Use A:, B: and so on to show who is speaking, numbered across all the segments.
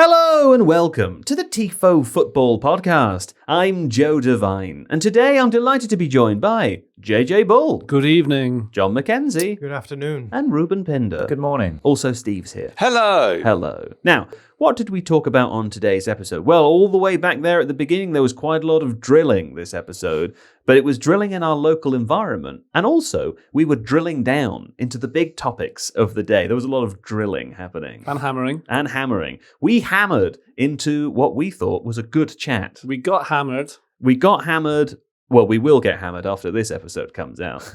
A: Hello and welcome to the Tifo Football Podcast. I'm Joe Devine, and today I'm delighted to be joined by JJ Bull.
B: Good evening.
A: John Mackenzie.
C: Good afternoon.
A: And Reuben Pinder.
D: Good morning.
A: Also Steve's here.
E: Hello.
A: Hello. Now, what did we talk about on today's episode? Well, all the way back there at the beginning, there was quite a lot of drilling this episode, but it was drilling in our local environment. And also, we were drilling down into the big topics of the day. There was a lot of drilling happening.
B: And hammering.
A: We hammered into what we thought was a good chat.
B: We got hammered.
A: Well, we will get hammered after this episode comes out.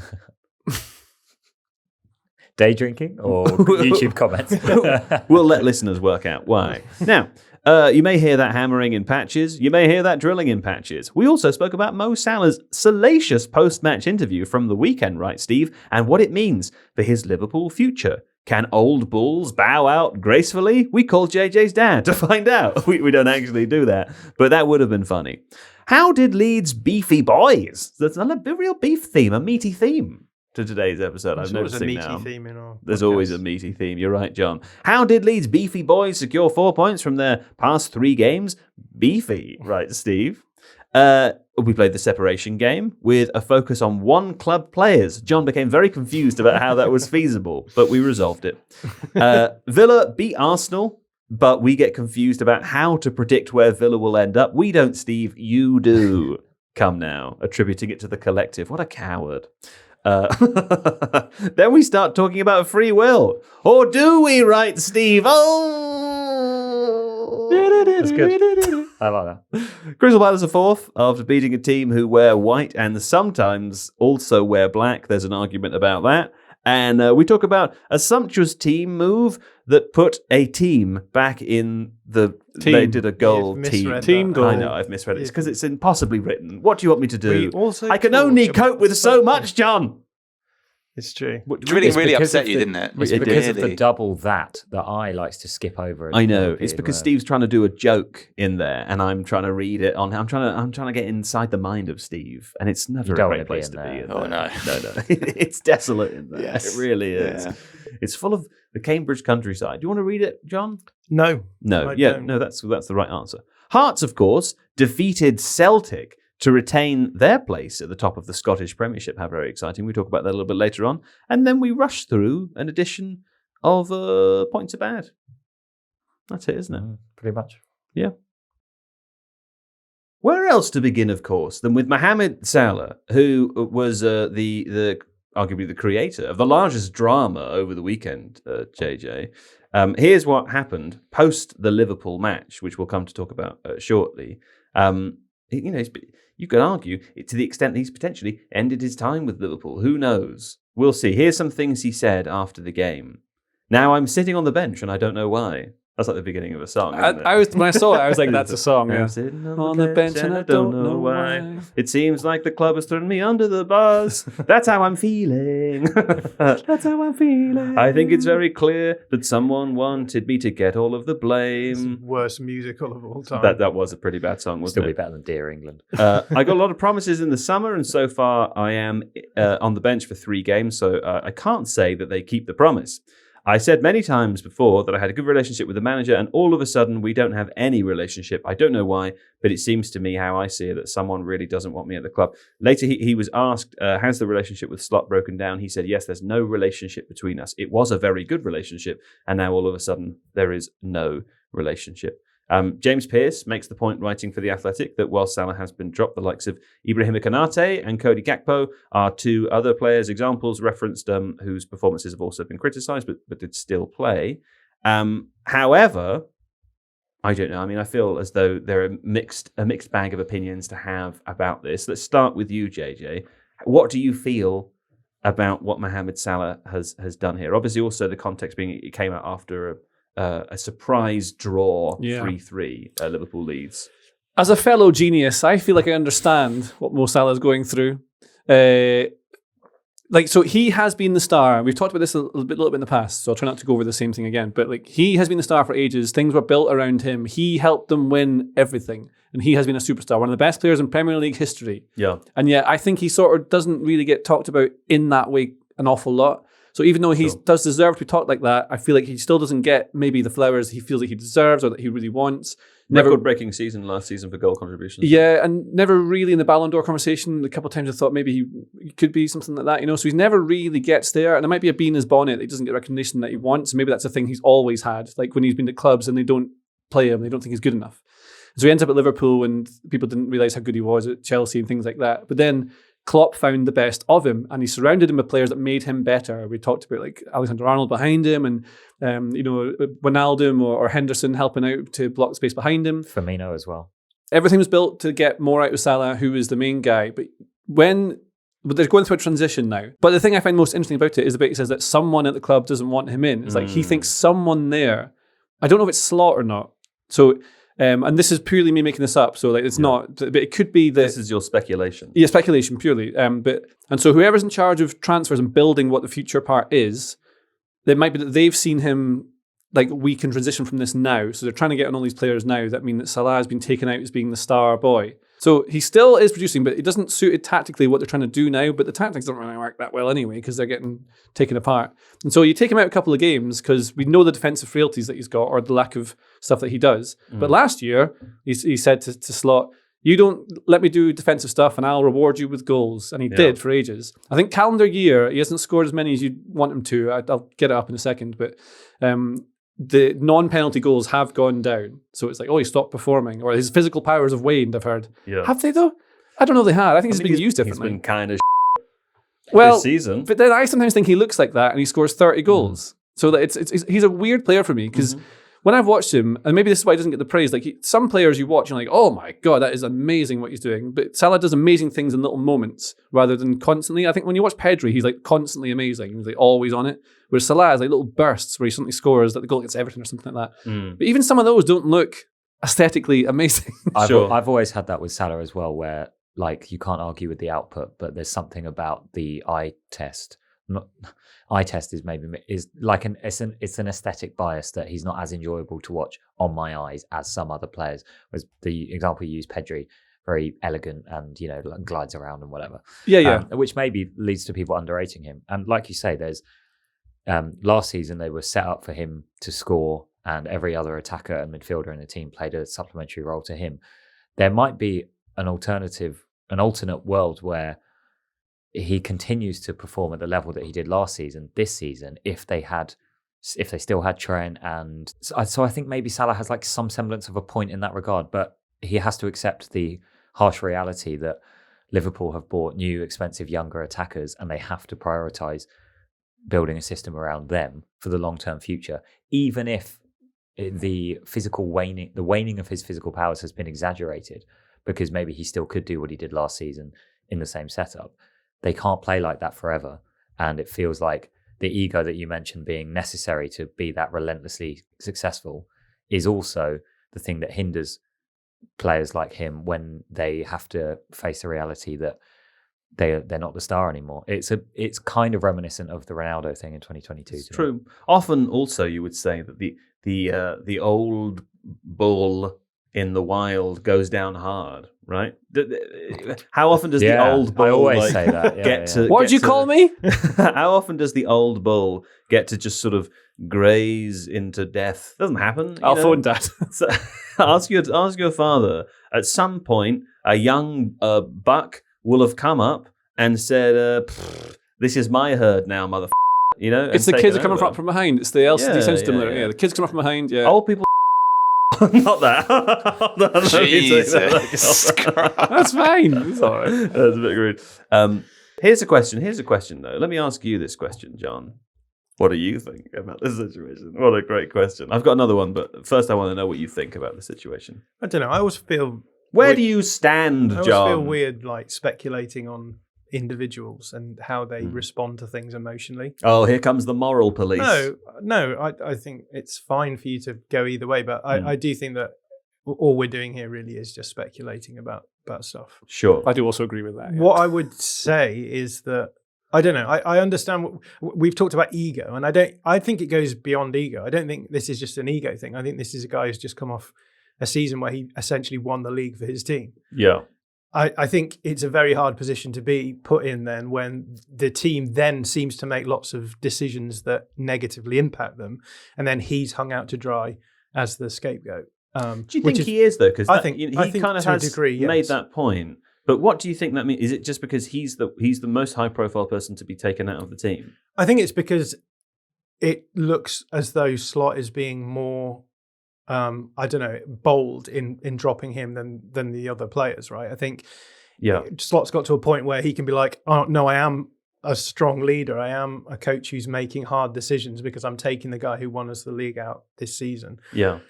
D: Day drinking or YouTube comments?
A: We'll let listeners work out why. Now, you may hear that hammering in patches. You may hear that drilling in patches. We also spoke about Mo Salah's salacious post-match interview from the weekend, right, Steve? And what it means for his Liverpool future. Can old bulls bow out gracefully? We called JJ's dad to find out. We don't actually do that, but that would have been funny. How did Leeds beefy boys? That's a real beef theme, a meaty theme to today's episode. I've noticed it now. There's always a meaty theme. You're right, John. How did Leeds beefy boys secure 4 points from their past 3 games? Beefy, right, Steve? We played the separation game with a focus on one club players. John became very confused about how that was feasible, but we resolved it. Villa beat Arsenal, but we get confused about how to predict where Villa will end up. We don't, Steve. You do. Come now, attributing it to the collective. What a coward. Then we start talking about free will. Or do we, right, Steve? Oh!
D: That's good. I like that.
A: Crystal Palace are fourth after beating a team who wear white and sometimes also wear black. There's an argument about that. And we talk about a sumptuous team move that put a team back in the...
B: Team.
A: They did a goal team.
B: Team goal.
A: I know, I've misread it. It's because it's impossibly written. What do you want me to do? I can
C: talk
A: only
C: about
A: cope with so much, John.
C: It's true.
E: It really upset you, didn't it?
D: It's because of the double that I likes to skip over.
A: I know. It's because Steve's trying to do a joke in there, and I'm trying to read it on. I'm trying to get inside the mind of Steve, and it's never a great place to be.
E: Oh no,
A: it's desolate in there.
E: Yes.
A: It really is.
E: Yeah.
A: It's full of the Cambridge countryside. Do you want to read it, John?
C: No.
A: No.
C: I don't.
A: No. That's the right answer. Hearts, of course, defeated Celtic to retain their place at the top of the Scottish Premiership. How very exciting. We talk about that a little bit later on. And then we rush through an edition of Points Are Bad. That's it, isn't it?
D: Pretty much.
A: Yeah. Where else to begin, of course, than with Mohamed Salah, who was the arguably the creator of the largest drama over the weekend, JJ. Here's what happened post the Liverpool match, which we'll come to talk about shortly. You could argue to the extent that he's potentially ended his time with Liverpool. Who knows? We'll see. Here's some things he said after the game. Now I'm sitting on the bench and I don't know why. That's like the beginning of a song. Isn't it?
B: When I saw it, I was like, that's a song.
A: I'm
B: Yeah.
A: sitting
B: On the bench and I don't know why.
A: It seems like the club has thrown me under the bus. That's how I'm feeling.
B: That's how I'm feeling.
A: I think it's very clear that someone wanted me to get all of the blame.
C: Worst musical of all time.
A: That was a pretty bad song, wasn't
D: Still
A: it?
D: be better than Dear England.
A: I got a lot of promises in the summer, and so far I am on the bench for 3 games, so I can't say that they keep the promise. I said many times before that I had a good relationship with the manager, and all of a sudden we don't have any relationship. I don't know why, but it seems to me how I see it that someone really doesn't want me at the club. Later, he was asked, has the relationship with Slot broken down? He said, yes, there's no relationship between us. It was a very good relationship, and now all of a sudden there is no relationship. James Pearce makes the point, writing for The Athletic, that while Salah has been dropped, the likes of Ibrahima Konate and Cody Gakpo are 2 other players, examples referenced, whose performances have also been criticised, but did still play. However, I don't know. I mean, I feel as though there are a mixed bag of opinions to have about this. Let's start with you, JJ. What do you feel about what Mohamed Salah has done here? Obviously, also the context being it came out after a surprise draw, 3-3, Liverpool Leeds.
B: As a fellow genius, I feel like I understand what Mo Salah is going through. So he has been the star. We've talked about this a little bit in the past, so I'll try not to go over the same thing again. But he has been the star for ages. Things were built around him. He helped them win everything, and he has been a superstar, one of the best players in Premier League history.
A: Yeah,
B: and yet I think he sort of doesn't really get talked about in that way an awful lot. So even though he does deserve to be talked like that, I feel like he still doesn't get maybe the flowers he feels like he deserves or that he really wants.
A: Record-breaking season last season for goal contributions.
B: Yeah, and never really in the Ballon d'Or conversation. A couple of times I thought maybe he could be something like that, you know. So he never really gets there, and there might be a bee in his bonnet that he doesn't get recognition that he wants. Maybe that's a thing he's always had. Like when he's been to clubs and they don't play him, they don't think he's good enough. So he ends up at Liverpool, and people didn't realise how good he was at Chelsea and things like that. But then Klopp found the best of him, and he surrounded him with players that made him better. We talked about like Alexander-Arnold behind him, and Wijnaldum or Henderson helping out to block the space behind him.
D: Firmino as well.
B: Everything was built to get more out of Salah, who is the main guy. But they're going through a transition now. But the thing I find most interesting about it is he says that someone at the club doesn't want him in. It's like he thinks someone there. I don't know if it's Slot or not. So. And this is purely me making this up, so like it's not, but it could be that
A: this is your speculation.
B: Yeah, speculation purely. And so whoever's in charge of transfers and building what the future part is, it might be that they've seen him like we can transition from this now. So they're trying to get on all these players now that mean that Salah has been taken out as being the star boy. So he still is producing, but it doesn't suit it tactically what they're trying to do now. But the tactics don't really work that well anyway because they're getting taken apart. And so you take him out a couple of games because we know the defensive frailties that he's got or the lack of stuff that he does. But last year, he said to Slot, you don't let me do defensive stuff and I'll reward you with goals. And he did for ages. I think calendar year, he hasn't scored as many as you'd want him to. I'll get it up in a second. But the non-penalty goals have gone down. So it's like, he stopped performing. Or his physical powers have waned, I've heard. Yeah. Have they, though? I don't know if they had. I think he's been used differently.
A: He's been kind of
B: this
A: season.
B: But then I sometimes think he looks like that and he scores 30 goals. So that he's a weird player for me because when I've watched him, and maybe this is why he doesn't get the praise, like some players you watch, you're like, oh my God, that is amazing what he's doing. But Salah does amazing things in little moments rather than constantly. I think when you watch Pedri, he's like constantly amazing. He's like always on it. Whereas Salah has like little bursts where he suddenly scores, like the goal against Everton or something like that. But even some of those don't look aesthetically amazing.
D: I've always had that with Salah as well, where like you can't argue with the output, but there's something about the eye test. Eye test is like it's an aesthetic bias that he's not as enjoyable to watch on my eyes as some other players. Whereas the example you use, Pedri, very elegant and glides around and whatever. Which maybe leads to people underrating him. And like you say, there's last season they were set up for him to score, and every other attacker and midfielder in the team played a supplementary role to him. There might be an alternate world where he continues to perform at the level that he did last season, this season, if they still had Trent. And so I think maybe Salah has like some semblance of a point in that regard, but he has to accept the harsh reality that Liverpool have bought new, expensive, younger attackers, and they have to prioritise building a system around them for the long-term future, even if the waning of his physical powers has been exaggerated, because maybe he still could do what he did last season in the same setup. They can't play like that forever. And it feels like the ego that you mentioned being necessary to be that relentlessly successful is also the thing that hinders players like him when they have to face the reality that they're not the star anymore. It's kind of reminiscent of the Ronaldo thing in 2022.
A: It's true. Often also you would say that the old bull in the wild goes down hard, right? How often does the old bull
D: I always say that.
B: What did you call me?
A: How often does the old bull get to just sort of graze into death? Doesn't happen.
B: I'll phone Dad.
A: So, ask your father. At some point, a young buck will have come up and said, "This is my herd now, mother."
B: It's the kids are coming from behind. It's the LCD sound stimulator. Yeah, the kids come from behind. Yeah,
A: old people. Not that.
E: Jesus Christ.
B: That's fine. It's all right.
A: That's a bit rude. Here's a question, though. Let me ask you this question, John. What do you think about this situation? What a great question. I've got another one, but first I want to know what you think about the situation.
C: I don't know. I always feel...
A: Where do you stand, John?
C: I always feel weird, like, speculating on individuals and how they respond to things emotionally.
A: Oh, here comes the moral police.
C: No, I think it's fine for you to go either way, but I do think that all we're doing here really is just speculating about stuff.
A: Sure.
B: I do also agree with that. Yeah.
C: What I would say is that, I don't know, I understand we've talked about ego, and I think it goes beyond ego. I don't think this is just an ego thing. I think this is a guy who's just come off a season where he essentially won the league for his team.
A: Yeah.
C: I think it's a very hard position to be put in then when the team then seems to make lots of decisions that negatively impact them, and then he's hung out to dry as the scapegoat.
A: Do you think he is though? Because
C: I think
A: he
C: to
A: kind of
C: a
A: has
C: degree, yes.
A: made that point. But what do you think that means? Is it just because he's the most high profile person to be taken out of the team?
C: I think it's because it looks as though Slot is being more, bold in dropping him than the other players, right? I think Slot's got to a point where he can be like, oh, no, I am a strong leader. I am a coach who's making hard decisions because I'm taking the guy who won us the league out this season.
A: Yeah.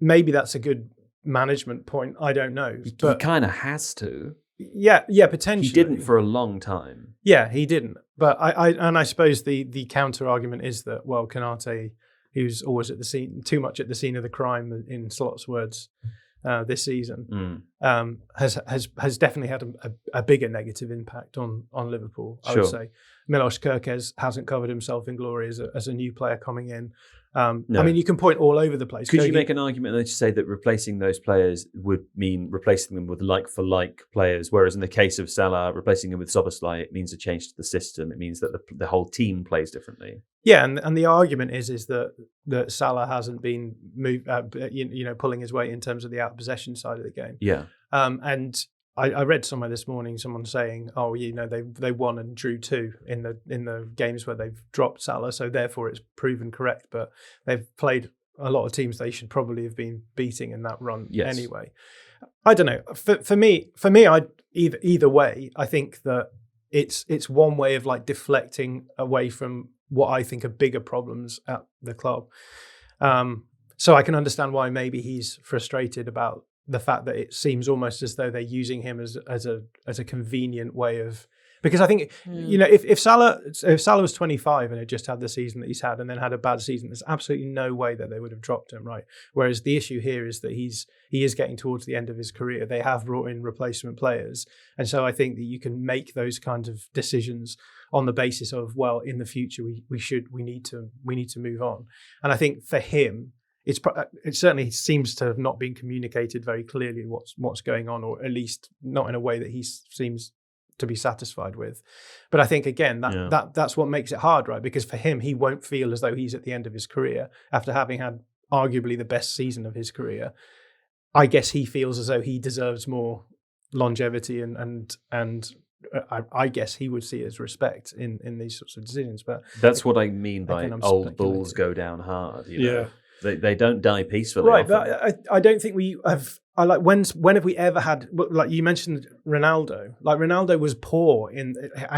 A: Maybe
C: that's a good management point. I don't know.
A: But he kind of has to.
C: Yeah, potentially.
A: He didn't for a long time.
C: Yeah, he didn't. But I suppose the counter argument is that, well, Canate, who's always at the scene, too much at the scene of the crime, in Slot's words, this season, has definitely had a bigger negative impact on Liverpool. I would say Milos Kerkez hasn't covered himself in glory as a new player coming in. No. I mean, you can point all over the place.
A: Could you make an argument to say that replacing those players would mean replacing them with like-for-like players, whereas in the case of Salah, replacing him with Szoboszlai, it means a change to the system. It means that the whole team plays differently.
C: Yeah, and the argument is that Salah hasn't been pulling his weight in terms of the out-of-possession side of the game.
A: Yeah.
C: And I read somewhere this morning someone saying, they won and drew 2 in the games where they've dropped Salah, so therefore it's proven correct. But they've played a lot of teams they should probably have been beating in that run anyway. I don't know. For me, either way, I think that it's one way of like deflecting away from what I think are bigger problems at the club. So I can understand why maybe he's frustrated about the fact that it seems almost as though they're using him as a convenient way of, because I think if Salah was 25 and had just had the season that he's had and then had a bad season, there's absolutely no way that they would have dropped him, right? Whereas the issue here is that he is getting towards the end of his career. They have brought in replacement players, and so I think that you can make those kinds of decisions on the basis of, well, in the future we need to move on. And I think for him, it certainly seems to have not been communicated very clearly what's going on, or at least not in a way that he seems to be satisfied with. But I think again that's what makes it hard, right? Because for him, he won't feel as though he's at the end of his career after having had arguably the best season of his career. I guess he feels as though he deserves more longevity and I guess he would see it as respect in these sorts of decisions. But
A: that's what I mean by old bulls go down hard. You know? They don't die peacefully.
C: Right, but I don't think we have. When have we ever had, like you mentioned, Ronaldo? Like Ronaldo was poor and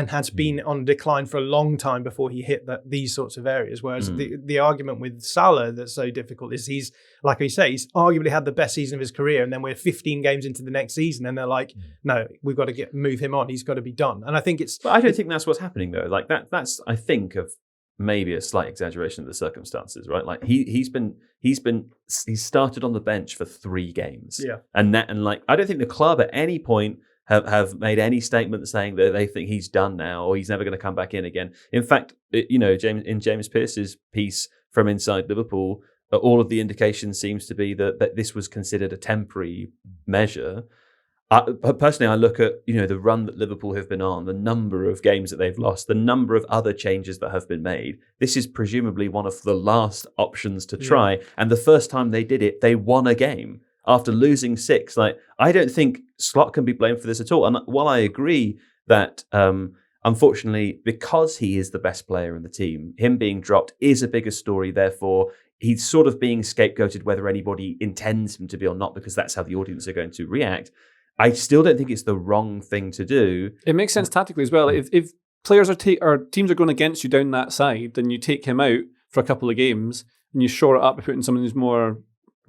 C: has been on decline for a long time before he hit these sorts of areas. Whereas the argument with Salah that's so difficult is he's, like we say, he's arguably had the best season of his career, and then we're 15 games into the next season, and they're like, no, we've got to move him on. He's got to be done. And I think it's.
A: But I don't think that's what's happening though. Like that's I think of. Maybe a slight exaggeration of the circumstances, right? Like he's started on the bench for 3 games, and I don't think the club at any point have made any statement saying that they think he's done now or he's never going to come back in again. In fact, James Pearce's piece from Inside Liverpool, all of the indication seems to be that this was considered a temporary measure. Personally, I look at the run that Liverpool have been on, the number of games that they've lost, the number of other changes that have been made. This is presumably one of the last options to try, and the first time they did it, they won a game after losing 6. Like, I don't think Slot can be blamed for this at all. And while I agree that unfortunately, because he is the best player in the team, him being dropped is a bigger story. Therefore, he's sort of being scapegoated whether anybody intends him to be or not, because that's how the audience are going to react. I still don't think it's the wrong thing to do.
B: It makes sense tactically as well. If players or teams are going against you down that side, then you take him out for a couple of games and you shore it up by putting someone who's more,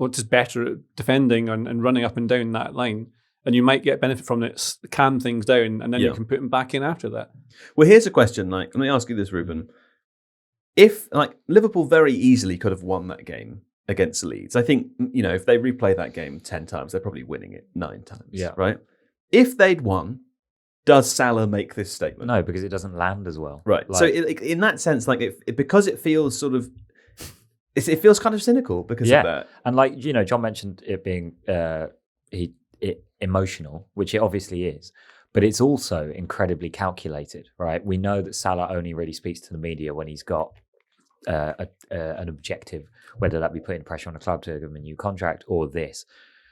B: just better at defending and running up and down that line. And you might get benefit from it, calm things down, and then you can put him back in after that.
A: Well, here's a question. Let me ask you this, Reuben. If Liverpool very easily could have won that game against Leeds. I think, if they replay that game 10 times, they're probably winning it 9 times. Yeah. Right? If they'd won, does Salah make this statement?
D: No, because it doesn't land as well.
A: Right. So in that sense, because it feels sort of, it feels kind of cynical because of that.
D: And John mentioned it being, emotional, which it obviously is, but it's also incredibly calculated, right? We know that Salah only really speaks to the media when he's got an objective, whether that be putting pressure on a club to give him a new contract or this.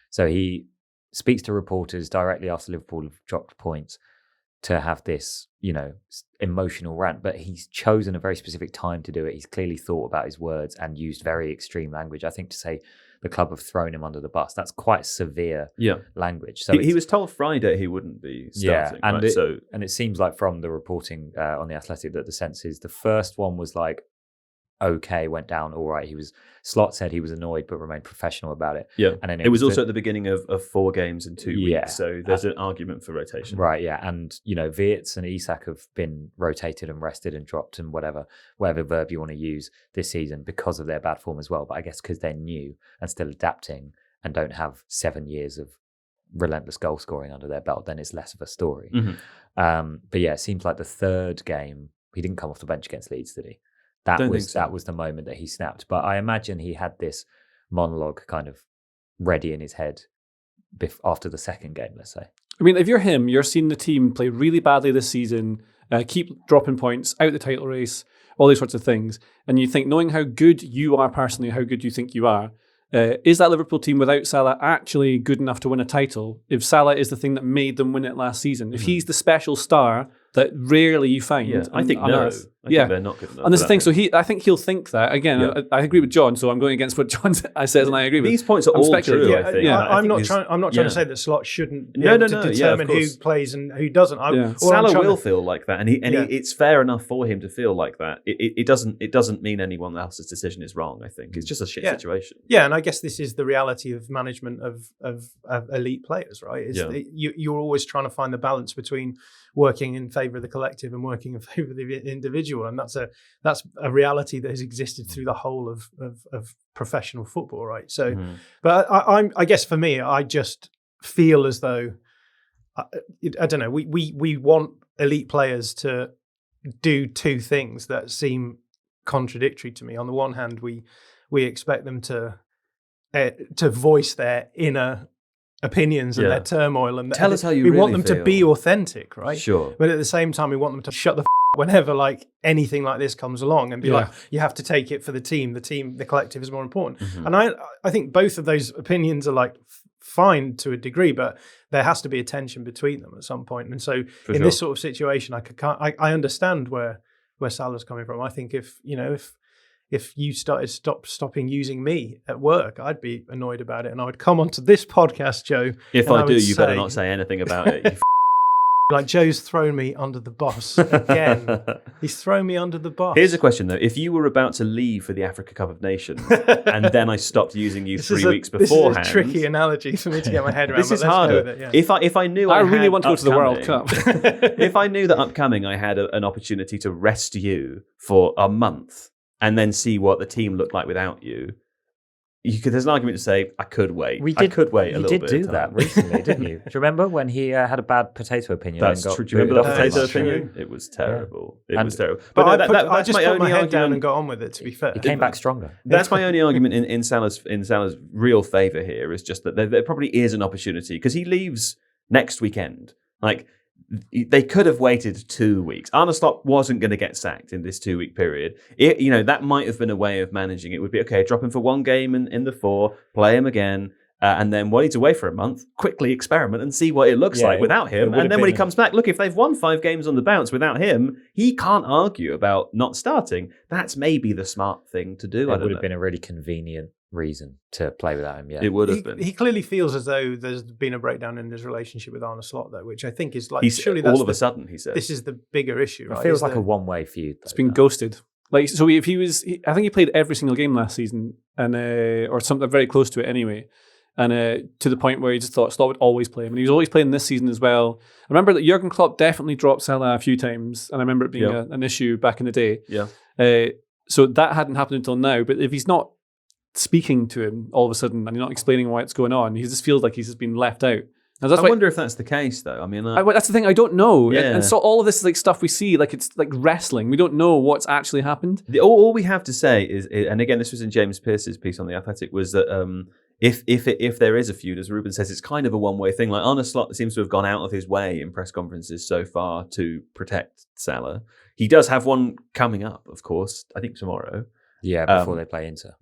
D: So he speaks to reporters directly after Liverpool have dropped points to have this, emotional rant, but he's chosen a very specific time to do it. He's clearly thought about his words and used very extreme language. I think to say the club have thrown him under the bus, that's quite severe language. So
A: he was told Friday he wouldn't be starting.
D: And
A: right?
D: And it seems like from the reporting on The Athletic that the sense is the first one was like, okay, went down all right. Slot said he was annoyed but remained professional about it.
A: Yeah,
D: and then
A: it was also at the beginning of 4 games in 2 weeks.
D: Yeah.
A: So there's an argument for rotation,
D: right? Yeah, and Wirtz and Isak have been rotated and rested and dropped and whatever verb you want to use this season because of their bad form as well. But I guess because they're new and still adapting and don't have 7 years of relentless goal scoring under their belt, then it's less of a story.
A: Mm-hmm.
D: But yeah, it seems like the third game he didn't come off the bench against Leeds, did he? That was the moment that he snapped. But I imagine he had this monologue kind of ready in his head after the second game, let's say.
B: I mean, if you're him, you're seeing the team play really badly this season, keep dropping points, out the title race, all these sorts of things. And you think, knowing how good you are personally, how good you think you are, is that Liverpool team without Salah actually good enough to win a title? If Salah is the thing that made them win it last season, if he's the special star that rarely you find,
A: I think no. I think they're not good enough.
B: And this is the thing. So I think he'll think that again. I agree with John. So I'm going against what John says, and I agree with.
A: These points are all true. I think.
C: I'm not trying to say that Slot shouldn't be able to determine who plays and who doesn't.
A: Salah will feel like that, and it's fair enough for him to feel like that. It doesn't mean anyone else's decision is wrong. I think it's just a shit situation.
C: Yeah, and I guess this is the reality of management of elite players, right? You're always trying to find the balance between working in favour of the collective and working in favour of the individual, and that's a reality that has existed through the whole of professional football, right? So, but I guess for me, I just feel as though I don't know. We want elite players to do two things that seem contradictory to me. On the one hand, we expect them to voice their inner opinions and their turmoil, and
A: tell us how you
C: we
A: really
C: want them
A: feel.
C: to be authentic, right?
A: Sure.
C: But at the same time, we want them to shut the whenever like anything like this comes along and be like, you have to take it for the team, the collective is more important. And I think both of those opinions are like fine to a degree, but there has to be a tension between them at some point. And so this sort of situation, I understand where Salah's coming from. I think if you stopping using me at work, I'd be annoyed about it, and I would come onto this podcast, Joe.
A: If I do, you better not say anything about it. You
C: like Joe's thrown me under the bus again. He's thrown me under the bus.
A: Here's a question though: if you were about to leave for the Africa Cup of Nations, and then I stopped using you 3 weeks beforehand,
C: this is a tricky analogy for me to get my head around.
A: This is harder. If I knew
B: I really want to go to the World Cup.
A: If I knew that upcoming, I had an opportunity to rest you for a month and then see what the team looked like without you. There's an argument to say I could wait. I could wait a little bit.
D: You did do that recently, didn't you? Do you remember when he had a bad potato opinion?
A: That's true. Do you remember that potato opinion? It was terrible. It was terrible.
C: But I just put my head down and got on with it. To be fair,
D: he came back stronger.
A: That's my only argument in Salah's real favour here is just that there probably is an opportunity because he leaves next weekend. Like they could have waited 2 weeks. Arne Slot wasn't going to get sacked in this 2 week period. That might have been a way of managing it. Would be okay. Drop him for one game in the 4, play him again, and then while he's away for a month, quickly experiment and see what it looks like without him. And then when he comes back, look, if they've won 5 games on the bounce without him, he can't argue about not starting. That's maybe the smart thing to do.
D: It would have been a really convenient reason to play without him. Yeah,
A: it would have been.
C: He clearly feels as though there's been a breakdown in his relationship with Arne Slot, though, which I think is like surely that's
A: all of a sudden he said
C: this is the bigger issue. Right?
D: It feels like a one-way feud.
B: It's been ghosted. Like so, if he was, I think he played every single game last season, and or something very close to it anyway. And to the point where he just thought Slot would always play him, and he was always playing this season as well. I remember that Jurgen Klopp definitely dropped Salah a few times, and I remember it being an issue back in the day.
A: Yeah.
B: So that hadn't happened until now. But if he's not speaking to him all of a sudden and you're not explaining why it's going on, he just feels like he's just been left out.
A: I wonder if that's the case, though. I mean,
B: that's the thing. I don't know.
A: Yeah.
B: And so all of this is like stuff we see, like it's like wrestling. We don't know what's actually happened.
A: All we have to say is, and again, this was in James Pearce's piece on The Athletic, was that if there is a feud, as Reuben says, it's kind of a one-way thing. Like Arne Slot seems to have gone out of his way in press conferences so far to protect Salah. He does have one coming up, of course, I think tomorrow.
D: Yeah, before they play Inter.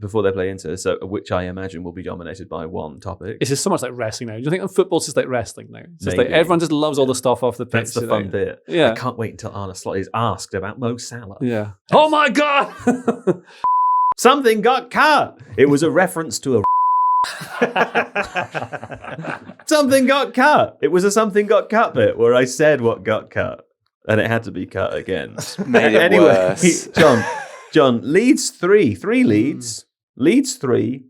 A: So which I imagine will be dominated by one topic.
B: It's just so much like wrestling now. Do you think football's just like wrestling now? It's just
A: Maybe.
B: like everyone just loves all the stuff off the pitch.
A: That's the fun bit.
B: Yeah.
A: I can't wait until Arne Slot is asked about Mo Salah.
B: Yeah. Oh my God!
A: Something got cut. It was a reference to a something got cut. It was a something got cut bit where I said what got cut, and it had to be cut again.
E: Made it worse.
A: John, Leeds 3 Leeds, Leeds 3,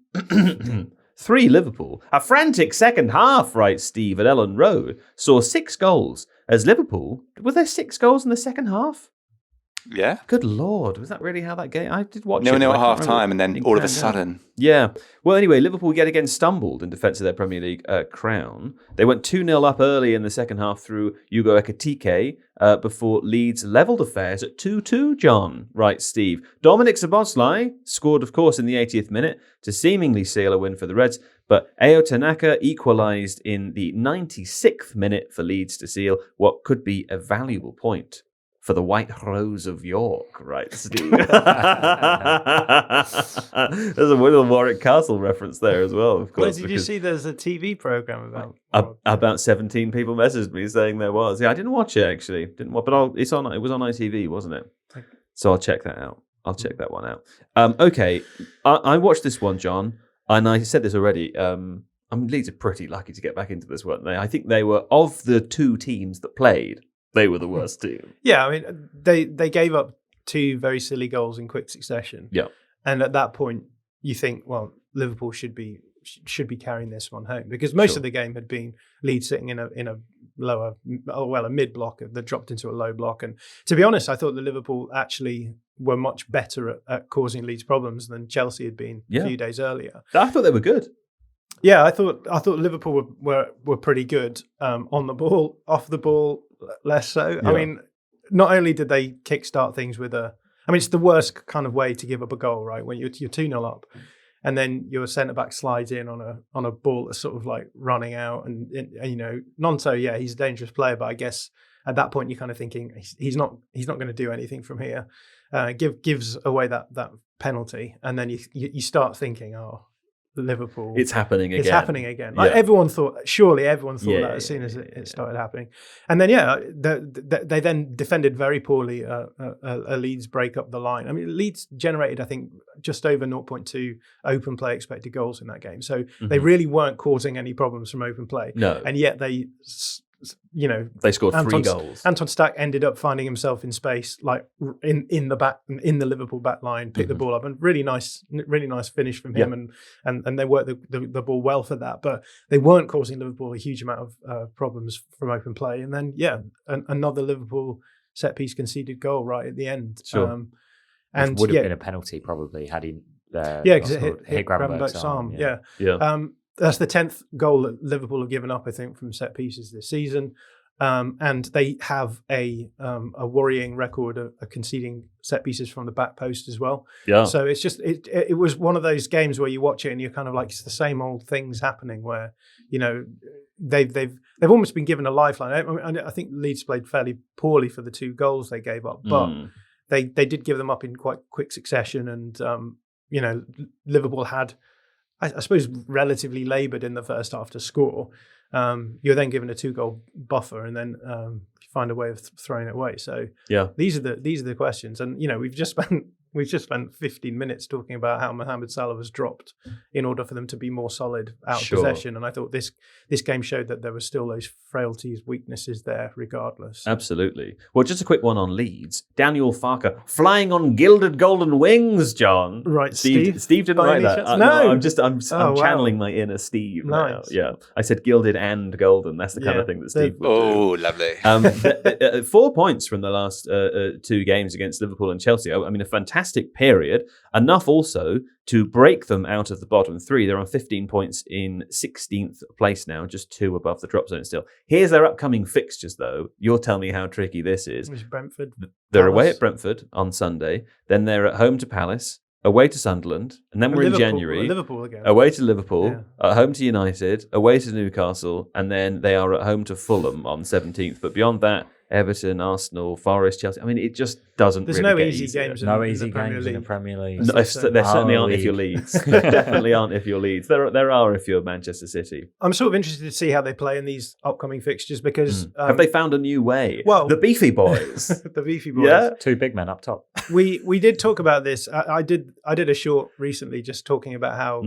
A: 3 Liverpool. A frantic second half, writes Steve at Ellen Road, saw 6 goals as Liverpool. Were there 6 goals in the second half?
E: Yeah.
A: Good Lord, was that really how that game? I did watch it.
E: 0-0
A: but
E: at
A: I can't
E: half time, and
A: remember.
E: then all of a sudden.
A: Yeah. Well, anyway, Liverpool yet again stumbled in defence of their Premier League crown. They went 2-0 up early in the second half through Hugo Ekitike before Leeds levelled affairs at 2-2, John, writes Steve. Dominic Szoboszlai scored, of course, in the 80th minute to seemingly seal a win for the Reds, but Ayo Tanaka equalised in the 96th minute for Leeds to seal what could be a valuable point for the White Rose of York, right, Steve? There's a Will Warwick Castle reference there as well, of course.
C: Did you see there's a TV programme about
A: 17 people messaged me saying there was. Yeah, I didn't watch it actually. It was on ITV, wasn't it? So I'll check that out. I'll check that one out. Okay, I watched this one, John, and I said this already. Leeds are pretty lucky to get back into this, weren't they? I think they were, of the 2 teams that played, they were the worst team.
C: Yeah, I mean, they gave up 2 very silly goals in quick succession.
A: Yeah.
C: And at that point, you think, well, Liverpool should be carrying this one home, because most of the game had been Leeds sitting in a mid block that dropped into a low block. And to be honest, I thought that Liverpool actually were much better at causing Leeds problems than Chelsea had been a few days earlier.
A: I thought they were good.
C: Yeah, I thought Liverpool were pretty good on the ball, off the ball less so.
A: Yeah.
C: I mean, not only did they kickstart things with it's the worst kind of way to give up a goal, right? When you're 2-0 up, and then your centre back slides in on a ball that's sort of like running out, and you know, Nonto, yeah, he's a dangerous player, but I guess at that point you're kind of thinking he's not going to do anything from here. Gives away that penalty, and then you start thinking, oh, Liverpool.
A: It's happening again.
C: It's happening again.
A: Yeah.
C: Like everyone thought that as soon as it started happening. And then, they then defended very poorly a Leeds break up the line. I mean, Leeds generated, I think, just over 0.2 open play expected goals in that game. So they really weren't causing any problems from open play.
A: No.
C: And yet they...
A: they scored 3 goals.
C: Anton Stack ended up finding himself in space, like in the Liverpool back line, picked the ball up, and really nice finish from him, and they worked the ball well for that. But they weren't causing Liverpool a huge amount of problems from open play. And then another Liverpool set piece conceded goal right at the end.
A: Sure.
D: And would have been a penalty probably had he.
C: Because it hit Gravenberch's arm.
A: Yeah.
C: That's the 10th goal that Liverpool have given up, I think, from set pieces this season, and they have a worrying record of conceding set pieces from the back post as well. Yeah. So it's just it was one of those games where you watch it and you're kind of like, it's the same old things happening, where you know they've almost been given a lifeline. I think Leeds played fairly poorly for the 2 goals they gave up, but they did give them up in quite quick succession, and Liverpool had, I suppose, relatively laboured in the first half to score. You're then given a 2-goal buffer, and then you find a way of throwing it away. So these are the questions, and we've just spent 15 minutes talking about how Mohamed Salah was dropped in order for them to be more solid out of possession. And I thought this game showed that there were still those frailties, weaknesses there, regardless.
A: Absolutely. Well, just a quick one on Leeds. Daniel Farker flying on gilded golden wings, John.
C: Right,
A: Steve didn't write that.
C: No,
A: I'm channeling my inner Steve now. Yeah, I said gilded and golden. That's the kind of thing that Steve would do.
E: Oh, lovely.
A: 4 points from the last 2 games against Liverpool and Chelsea. I mean, a fantastic period, enough also to break them out of the bottom 3. They're on 15 points in 16th place now, just 2 above the drop zone still. Here's their upcoming fixtures, though. You'll tell me how tricky this is.
C: Brentford.
A: They're away at Brentford on Sunday. Then they're at home to Palace. away to Sunderland, and then we're in January.
C: Liverpool again.
A: Away to Liverpool,
C: Yeah.
A: at home to United, away to Newcastle, and then they are at home to Fulham on 17th. But beyond that, Everton, Arsenal, Forest, Chelsea. I mean, it just doesn't
C: There's
A: really
C: no
A: get
C: easy
A: easier.
C: games.
D: No
C: in
D: easy
C: the Premier
D: games in the
C: League.
D: Premier League.
A: No, there certainly aren't if you're
D: League.
A: Leeds. There definitely aren't if you're Leeds. There are if you're Manchester City.
C: I'm sort of interested to see how they play in these upcoming fixtures because
A: Have they found a new way?
C: well-
A: the Beefy Boys.
C: the Beefy Boys.
A: Yeah.
D: 2 big men up top.
C: We did talk about this. I did a short recently just talking about how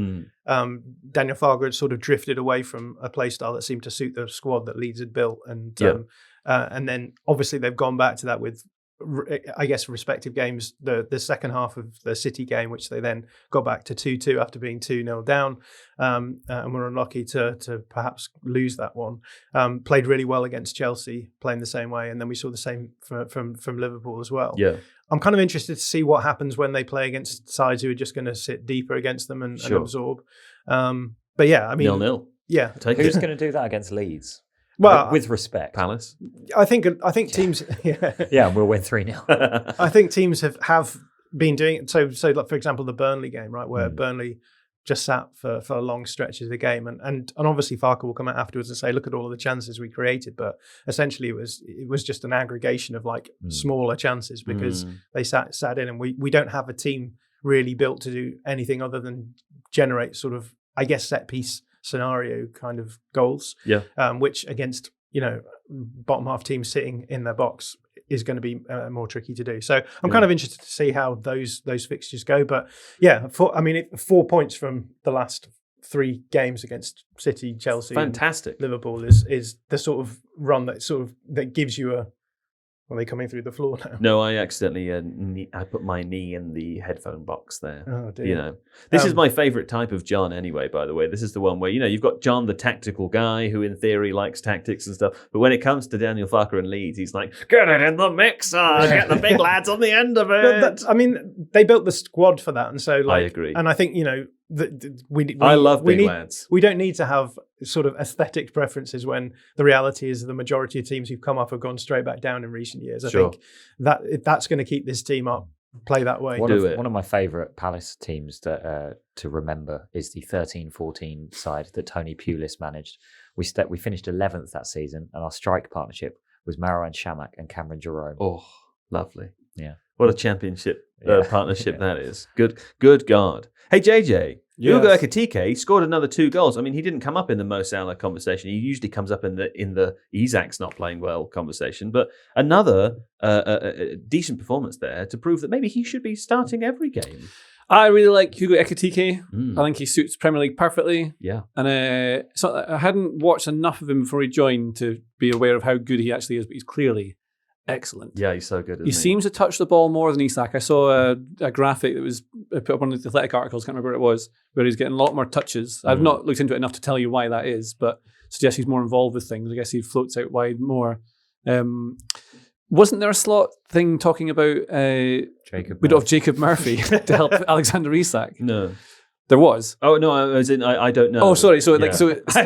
C: Daniel Farger had sort of drifted away from a play style that seemed to suit the squad that Leeds had built, and then obviously they've gone back to that with, I guess, respective games. The second half of the City game, which they then got back to 2-2 after being 2-0 down, and were unlucky to perhaps lose that one. Played really well against Chelsea, playing the same way, and then we saw the same from Liverpool as well.
A: Yeah.
C: I'm kind of interested to see what happens when they play against sides who are just going to sit deeper against them and absorb. But yeah, I mean,
A: 0-0.
C: Yeah,
A: Take
D: Who's
A: it.
D: going to do that against Leeds?
C: well,
D: With respect.
A: Palace.
C: I think teams. Yeah,
D: Yeah, we'll win 3-0.
C: I think teams have been doing it. So like, for example, the Burnley game, right, where Burnley just sat for long stretches of the game, and obviously Farker will come out afterwards and say, look at all of the chances we created, but essentially it was just an aggregation of like smaller chances because they sat in, and we don't have a team really built to do anything other than generate sort of, I guess, set piece scenario kind of goals.
A: Yeah.
C: Which against bottom half teams sitting in their box is going to be more tricky to do. So I'm kind of interested to see how those fixtures go. But yeah, 4 points from the last 3 games against City, Chelsea,
A: Fantastic.
C: and Liverpool is the sort of run that gives you a. Are they coming through the floor now?
A: No, I accidentally I put my knee in the headphone box there.
C: Oh dear.
A: This is my favourite type of John anyway, by the way. This is the one where, you've got John, the tactical guy who in theory likes tactics and stuff. But when it comes to Daniel Farker and Leeds, he's like, get it in the mixer, get the big lads on the end of it.
C: They built the squad for that. And so
A: I agree.
C: And I think,
A: I love big lads.
C: We don't need to have sort of aesthetic preferences when the reality is the majority of teams who've come up have gone straight back down in recent years. I think that's going to keep this team up, play that way.
D: One of my favourite Palace teams to remember is the 13-14 side that Tony Pulis managed. We finished 11th that season, and our strike partnership was Marouane Chamakh and Cameron Jerome.
A: Oh, lovely.
D: Yeah.
A: What a championship partnership that is. Good God. Hey, JJ, Hugo Ekitike scored another 2 goals. I mean, he didn't come up in the Mo Salah conversation. He usually comes up in the Isak's not playing well conversation. But another decent performance there to prove that maybe he should be starting every game.
B: I really like Hugo Ekitike. I think he suits Premier League perfectly.
A: Yeah.
B: And so I hadn't watched enough of him before he joined to be aware of how good he actually is, but he's clearly excellent.
A: Yeah, he's so good.
B: He seems to touch the ball more than Isak. I saw a graphic that was put up on the Athletic articles, can't remember what it was, where he's getting a lot more touches. I've not looked into it enough to tell you why that is, but suggests he's more involved with things. I guess he floats out wide more. Wasn't there a slot thing talking about Jacob Murphy to help Alexander Isak?
A: No.
B: There was.
A: Oh no, I don't know.
B: Oh, sorry. So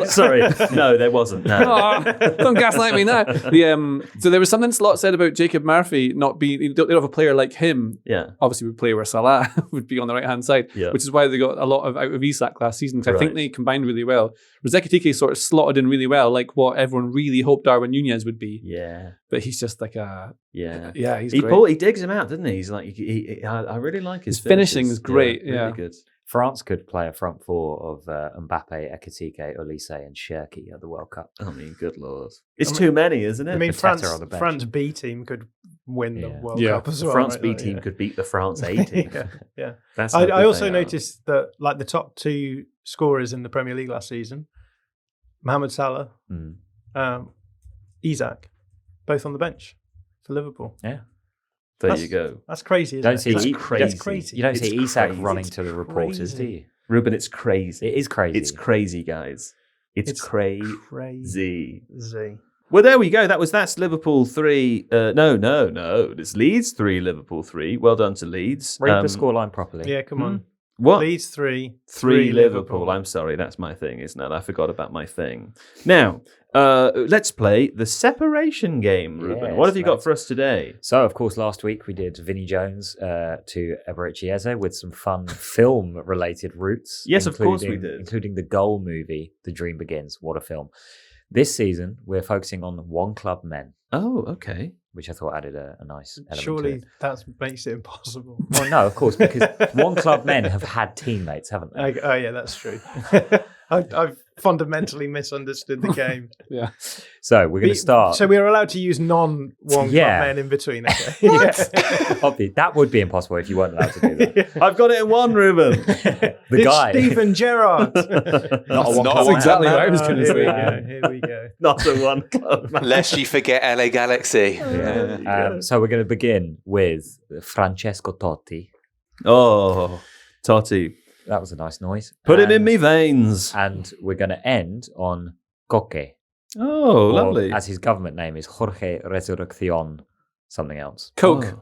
A: sorry, no, there wasn't. No.
B: Oh, don't gaslight me now. So there was something Slot said about Jacob Murphy not being. They don't have a player like him.
A: Yeah,
B: obviously would play where Salah would be on the right hand side.
A: Yeah.
B: Which is why they got a lot out of Isak last season. Because I think they combined really well. Ekitike sort of slotted in really well, like what everyone really hoped Darwin Nunez would be.
A: Yeah,
B: but he's just like he's
A: he
B: great.
A: He digs him out, doesn't he? He's like I really like his
B: finishing is great. Yeah,
A: really good.
D: France could play a front 4 of Mbappe, Ekitike, Olise, and Cherki at the World Cup.
A: I mean, good lord, it's too many, isn't it?
C: I mean, France B team could win the World Cup as well.
A: France B team could beat the France A team.
C: yeah.
A: That's
C: I also noticed that like the top 2 scorers in the Premier League last season, Mohamed Salah, Isak, both on the bench for Liverpool.
D: Yeah.
A: There you go.
C: That's crazy, isn't it? That's crazy.
D: You don't see Isak running to the reporters, do you?
A: Reuben, it's crazy.
D: It is crazy.
A: It's crazy, guys. It's crazy. Well, there we go. That's Liverpool 3. No. It's Leeds 3, Liverpool 3. Well done to Leeds.
D: Read the scoreline properly.
C: Yeah, come on.
A: What?
C: Leeds 3.
A: 3 Liverpool. I'm sorry, that's my thing, isn't it? I forgot about my thing. Now, let's play the separation game, Reuben.
D: Yes,
A: What have you got
D: let's.
A: for us today?
D: So, of course, last week we did Vinnie Jones to Eberechi Eze with some fun film-related routes.
A: Yes, of course we did.
D: Including the Goal movie, The Dream Begins. What a film. This season, we're focusing on One Club Men,
A: Oh, okay.
D: which I thought added a nice element to
C: Surely
D: it.
C: that makes it impossible.
D: Well, no, of course, because One Club Men have had teammates, haven't they?
C: Oh, yeah, that's true. I've fundamentally misunderstood the game.
B: Yeah.
D: So we're going to start.
C: So we're allowed to use non-one
D: Yeah.
C: club men in between. Okay.
D: Obviously, that would be impossible if you weren't allowed to do that.
A: I've got it in one, Reuben.
D: The
C: It's
D: guy.
C: Stephen Gerrard.
D: Not a one
E: Not
D: club
E: a
B: That's exactly what I was
C: Oh,
B: going to
C: here we
B: say.
C: go. Here we go.
A: Not a one club man.
E: Lest you forget LA Galaxy.
D: So we're going to begin with Francesco Totti.
A: Oh, Totti.
D: That was a nice noise.
A: Put him in
D: And-
A: me veins.
D: And we're going to end on Coque.
A: Oh,
D: or,
A: lovely.
D: As his government name is Jorge Resurrección, something else.
B: Coke.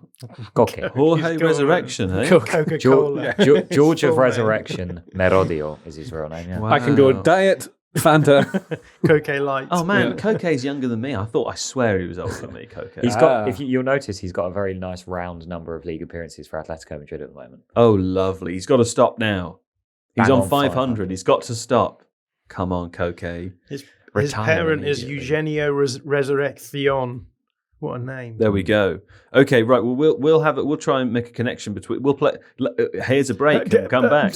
D: Coque.
A: Jorge
C: He's got-
A: Resurrection, eh?
C: Coca-Cola.
D: George of
C: Full name.
D: Resurrection, Merodio is his real name, yeah.
A: Wow.
B: I can go Diet, Fanta.
C: Coca Light.
A: Oh man,
B: Yeah.
A: Coque's younger than me. I swear he was older than me, Coque.
D: He's got,
B: Ah.
D: if you'll notice, he's got a very nice round number of league appearances for Atletico Madrid at the moment.
A: Oh, lovely. He's got to stop now. He's
D: Bang
A: on
D: on
A: 500.
D: 500.
A: He's got to stop. Come on, Coque.
C: His
A: Retire
C: parent is
A: immediately.
C: Eugenio Resurrección. What a name.
A: There we go. Okay, right. Well, we'll try and make a connection between. We'll play. Here's a break. And come back.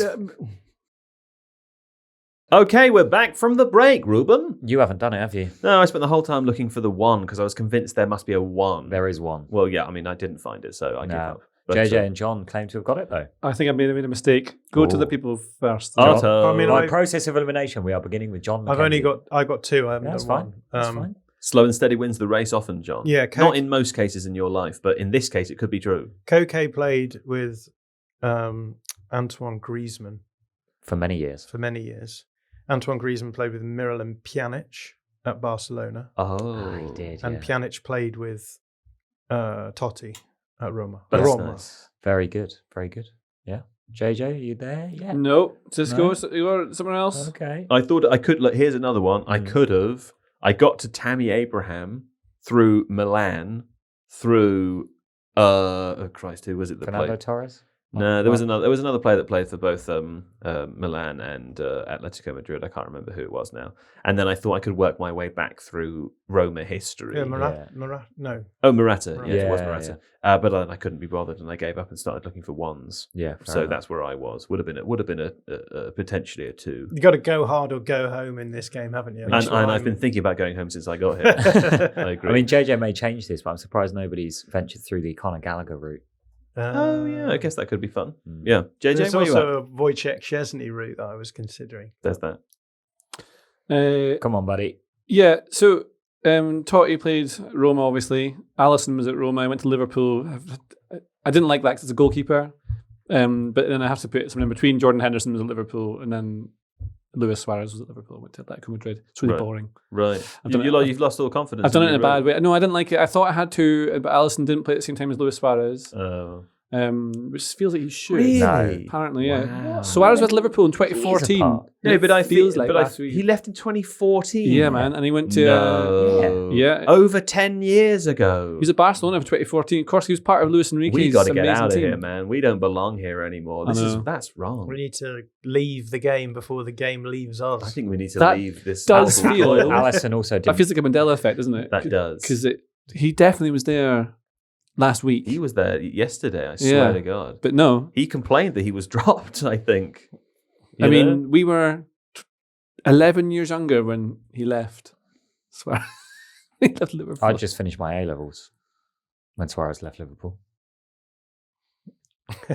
A: Okay, we're back from the break, Reuben.
D: You haven't done it, have you?
A: No, I spent the whole time looking for the one because I was convinced there must be a one.
D: There is one.
A: Well, yeah. I mean, I didn't find it, so I gave
D: No.
A: up. But,
D: JJ and John claim to have got it, though.
B: I think I made a mistake. Go to
D: Oh.
B: the people first.
A: Otto.
C: I mean,
D: By
C: I-
D: process of elimination, we are beginning with John
C: I
D: Mackenzie.
C: got two. I haven't
D: That's
C: done
D: fine.
C: one.
D: That's fine.
A: Slow and steady wins the race often, John.
C: Yeah,
A: Not in most cases in your life, but in this case, it could be true.
C: Coque played with Antoine Griezmann
D: For many years.
C: for many years. Antoine Griezmann played with Miralem Pjanic at Barcelona,
A: Oh,
D: he did,
C: and
D: yeah.
C: Pjanic played with Totti at Roma.
A: That's
C: Roma.
A: nice.
D: Very good. Very good. Yeah. JJ, are you there? Yeah.
B: No, just
D: No?
B: go you go somewhere else.
D: Okay.
A: I thought I could. Look, here's another one. I could have. I got to Tammy Abraham through Milan, through Christ, who was it that
D: Fernando
A: played?
D: Torres?
A: No, there was another player that played for both Milan and Atletico Madrid. I can't remember who it was now. And then I thought I could work my way back through Roma history.
C: Yeah,
D: Yeah.
C: no.
A: Oh, Murata. Yeah, it was
D: Yeah,
A: Murata. But I couldn't be bothered, and I gave up and started looking for ones.
D: Yeah.
A: So that's where I was. Would have been a potentially a two.
C: You got to go hard or go home in this game, haven't you?
A: And
C: That's what
A: I've been
C: I'm-
A: thinking about going home since I got here. I agree.
D: I mean, JJ may change this, but I'm surprised nobody's ventured through the Conor Gallagher route.
A: oh yeah, I guess that could be fun.
D: Mm.
A: Yeah, JJ,
C: There's
A: where you at?
C: also a Wojciech Szczesny route that I was considering.
A: There's that.
D: Come on, buddy.
B: Yeah, so Totti played Roma, obviously. Alisson was at Roma. I went to Liverpool. I didn't like that because it's a goalkeeper. But then I have to put someone in between. Jordan Henderson was at Liverpool, and then Luis Suarez was at Liverpool. Went to Atletico Madrid. It's really
A: Right.
B: boring.
A: Right.
B: I've done
A: You've lost all confidence.
B: I've done it in a
A: your
B: bad
A: role.
B: way. No, I didn't like it. I thought I had to, but Alisson didn't play at the same time as Luis Suarez,
A: Oh.
B: which feels like he should.
A: Really?
D: No.
B: Apparently, yeah.
A: Wow.
B: Suarez was at Liverpool in 2014.
D: apart.
A: No, but I feel
B: feels like
A: but
B: last week.
A: he left in 2014.
B: Yeah, man, and he went to
A: No.
B: yeah.
A: Over 10 years ago.
B: He was at Barcelona for 2014. Of course, he was part of Luis Enrique's
A: We got to get
B: amazing
A: out of
B: team.
A: here, man. We don't belong here anymore.
B: I know.
A: That's wrong.
C: We need to leave the game before the game leaves us.
A: I think we need to
B: That
A: leave this.
B: does
A: awful
B: feel-
A: coil.
D: Alisson also
B: That
D: didn't.
B: feels like a Mandela effect, doesn't it?
A: That does.
B: Because he definitely was there last week.
A: He was there yesterday. I swear
B: Yeah.
A: to God.
B: But no,
A: He complained that he was dropped. I think.
B: I
A: You
B: mean,
A: know?
B: we were 11 years younger when he left. Swear. He left Liverpool.
D: I just finished my A levels when Suarez left Liverpool.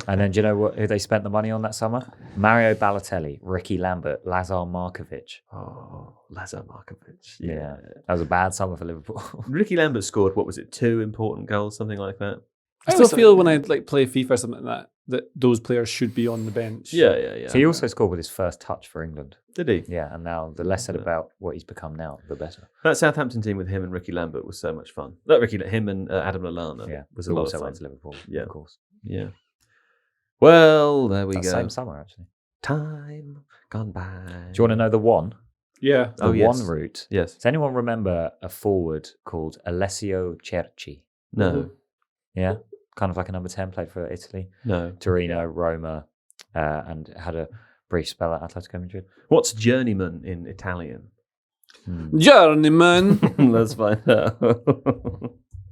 D: And then do you know who they spent the money on that summer? Mario Balotelli, Ricky Lambert, Lazar Markovic.
A: Oh, Lazar Markovic.
D: Yeah. That was a bad summer for Liverpool.
A: Ricky Lambert scored, what was it, 2 important goals, something like that?
B: I still feel when I like play FIFA or something like that those players should be on the bench.
A: Yeah.
D: So he also scored with his first touch for England.
A: Did he?
D: Yeah, and now the less said about what he's become now, the better.
A: That Southampton team with him and Ricky Lambert was so much fun. Him and Adam Lallana
D: Yeah,
A: was
D: who
A: a lot
D: also
A: of fun.
D: went to Liverpool,
A: Yeah.
D: of course.
A: Yeah. Well, there we go.
D: Same summer, actually.
A: Time gone by.
D: Do you want to know the one?
B: Yeah.
D: The one route.
A: Yes.
D: Does anyone remember a forward called Alessio Cerci?
A: No.
D: Yeah, kind of like a number 10, played for Italy,
A: No.
D: Torino, Roma, and had a brief spell at Atletico Madrid.
A: What's journeyman in Italian?
B: Journeyman.
A: Let's find out.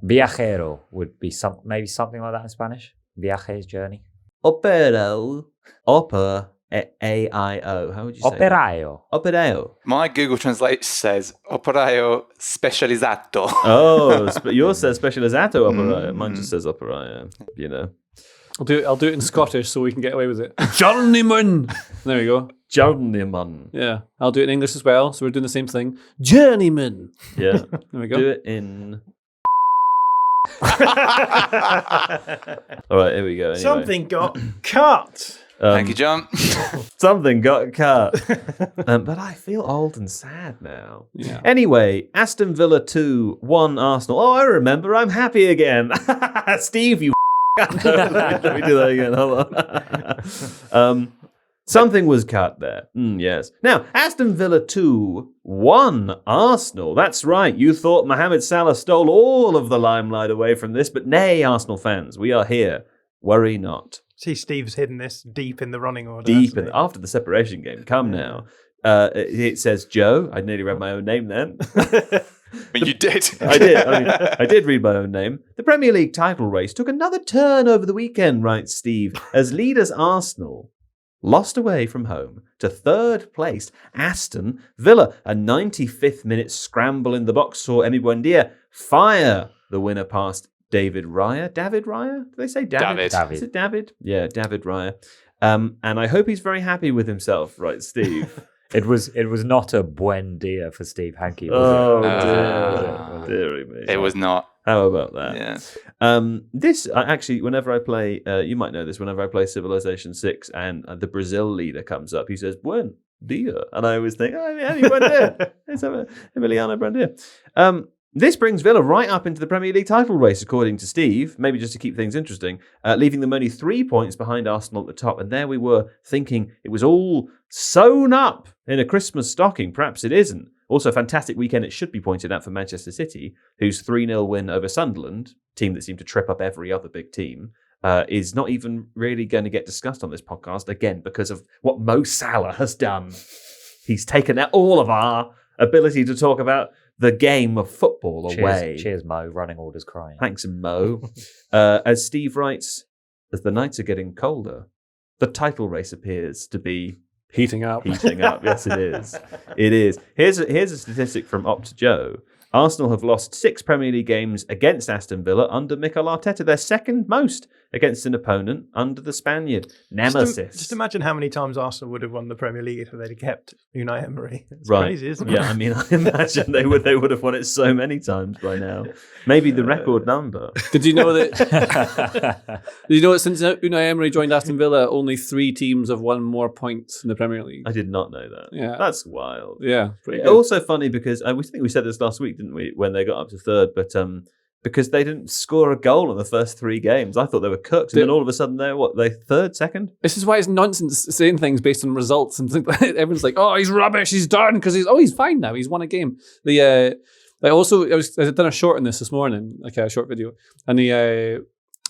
D: Viajero would be maybe something like that in Spanish. Viaje's journey.
A: Opero. Opera. A-I-O. How would you say that?
D: Operaio.
A: Operaio.
E: My Google Translate says operaio specializzato.
A: Oh, yours says specializzato operaio. Mine just says operaio. You know.
B: I'll do it in Scottish so we can get away with it. Journeyman. There we go.
A: Journeyman.
B: Yeah. I'll do it in English as well. So we're doing the same thing. Journeyman.
A: Yeah.
B: There we go.
A: Do it in. All right, here we go. Anyway.
C: Something got cut.
E: Thank you, John.
A: Something got cut. But I feel old and sad now.
B: Yeah.
A: Anyway, Aston Villa 2, 1 Arsenal. Oh, I remember. I'm happy again. Steve, you let me do that again. Hold on. Something was cut there. Yes. Now, Aston Villa 2, 1 Arsenal. That's right. You thought Mohamed Salah stole all of the limelight away from this, but nay, Arsenal fans, we are here. Worry not.
C: See, Steve's hidden this deep in the running order.
A: Deep in, after the separation game. Come now. It says Joe. I nearly read my own name then.
E: You did.
A: I did. I did read my own name. The Premier League title race took another turn over the weekend, writes Steve, as leaders Arsenal lost away from home to third placed Aston Villa. A 95th minute scramble in the box saw Emi Buendia fire the winner past David Raya. David Raya? Did they say David?
E: David.
A: Is it David? Yeah, David Raya. And I hope he's very happy with himself, right, Steve?
D: It was not a buen dia for Steve Hankey, was
A: Oh,
D: it?
A: dearie me.
E: It was not.
A: How about that?
E: Yeah.
A: This actually, whenever I play, you might know this. Whenever I play Civilization 6 and the Brazil leader comes up, he says "Buen dia," and I always think, "Oh, buen dia." It's Emiliano Buendia. This brings Villa right up into the Premier League title race, according to Steve. Maybe just to keep things interesting, leaving them only 3 points behind Arsenal at the top. And there we were thinking it was all sewn up in a Christmas stocking. Perhaps it isn't. Also, fantastic weekend, it should be pointed out, for Manchester City, whose 3-0 win over Sunderland, team that seemed to trip up every other big team, is not even really going to get discussed on this podcast, again, because of what Mo Salah has done. He's taken out all of our ability to talk about the game of football away.
D: Cheers, Mo. Running orders crying.
A: Thanks, Mo. As Steve writes, as the nights are getting colder, the title race appears to be
B: Heating up.
A: Yes, it is. It is. Here's a statistic from Opt Joe. Arsenal have lost 6 Premier League games against Aston Villa under Mikel Arteta, their second most against an opponent under the Spaniard. Nemesis.
C: Just imagine how many times Arsenal would have won the Premier League if they'd kept Unai Emery. It's
A: Right.
C: crazy, isn't it?
A: Yeah, I mean, I imagine they would have won it so many times by now. Maybe the record number.
B: Did you know that? Did you know that since Unai Emery joined Aston Villa, only 3 teams have won more points in the Premier League?
A: I did not know that.
B: Yeah.
A: That's wild.
B: Yeah, pretty good.
A: Also funny because I think we said this last week, didn't we, when they got up to third, but because they didn't score a goal in the first 3 games. I thought they were cooked, and then all of a sudden they're third, second?
B: This is why it's nonsense saying things based on results and things like that. Everyone's like, "Oh, he's rubbish. He's done," because he's fine now. He's won a game. I done a short on this morning, like a short video, and I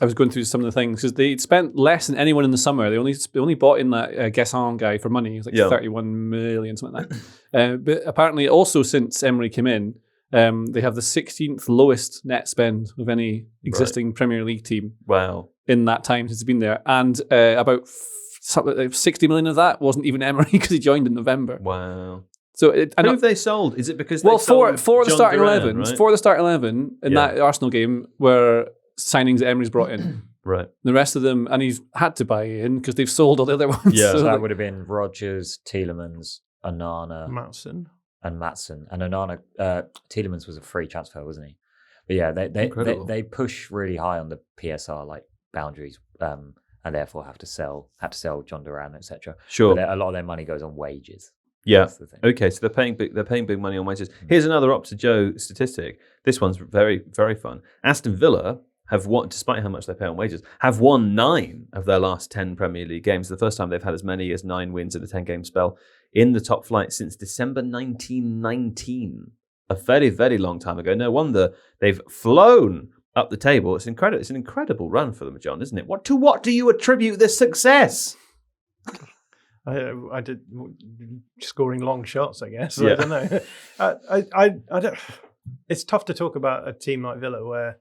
B: was going through some of the things because they spent less than anyone in the summer. They only bought in that Guesson guy for money. It was like 31 million, something like that. But apparently, also since Emery came in, they have the 16th lowest net spend of any existing Premier League team.
A: Wow.
B: In that time since he's been there. And about 60 million of that wasn't even Emery because he joined in November.
A: Wow.
B: So
A: who have they sold? Is it because they
B: for
A: sold
B: the
A: John
B: starting
A: Duran,
B: 11,
A: right?
B: for the starting 11 in that Arsenal game were signings that Emery's brought in.
A: Right.
B: The rest of them, and he's had to buy in because they've sold all the other ones.
A: Yeah.
D: So that would have been Rodgers, Tielemans, Onana,
C: Matson.
D: and Maatsen. And Onana, Tielemans was a free transfer, wasn't he? But yeah, they push really high on the PSR like boundaries, and therefore have to sell John Duran, etc.
A: Sure.
D: But a lot of their money goes on wages.
A: Yeah.
D: That's the thing.
A: Okay, so they're paying big money on wages. Here's another Up to Joe statistic. This one's very, very fun. Aston Villa have won, despite how much they pay on wages, have won 9 of their last 10 Premier League games. The first time they've had as many as 9 wins in a 10-game spell in the top flight since December 1919. A very, very long time ago. No wonder they've flown up the table. It's incredible. It's an incredible run for them, John, isn't it? What do you attribute this success?
C: I did scoring long shots, I guess.
A: Yeah.
C: I don't know. I don't. It's tough to talk about a team like Villa where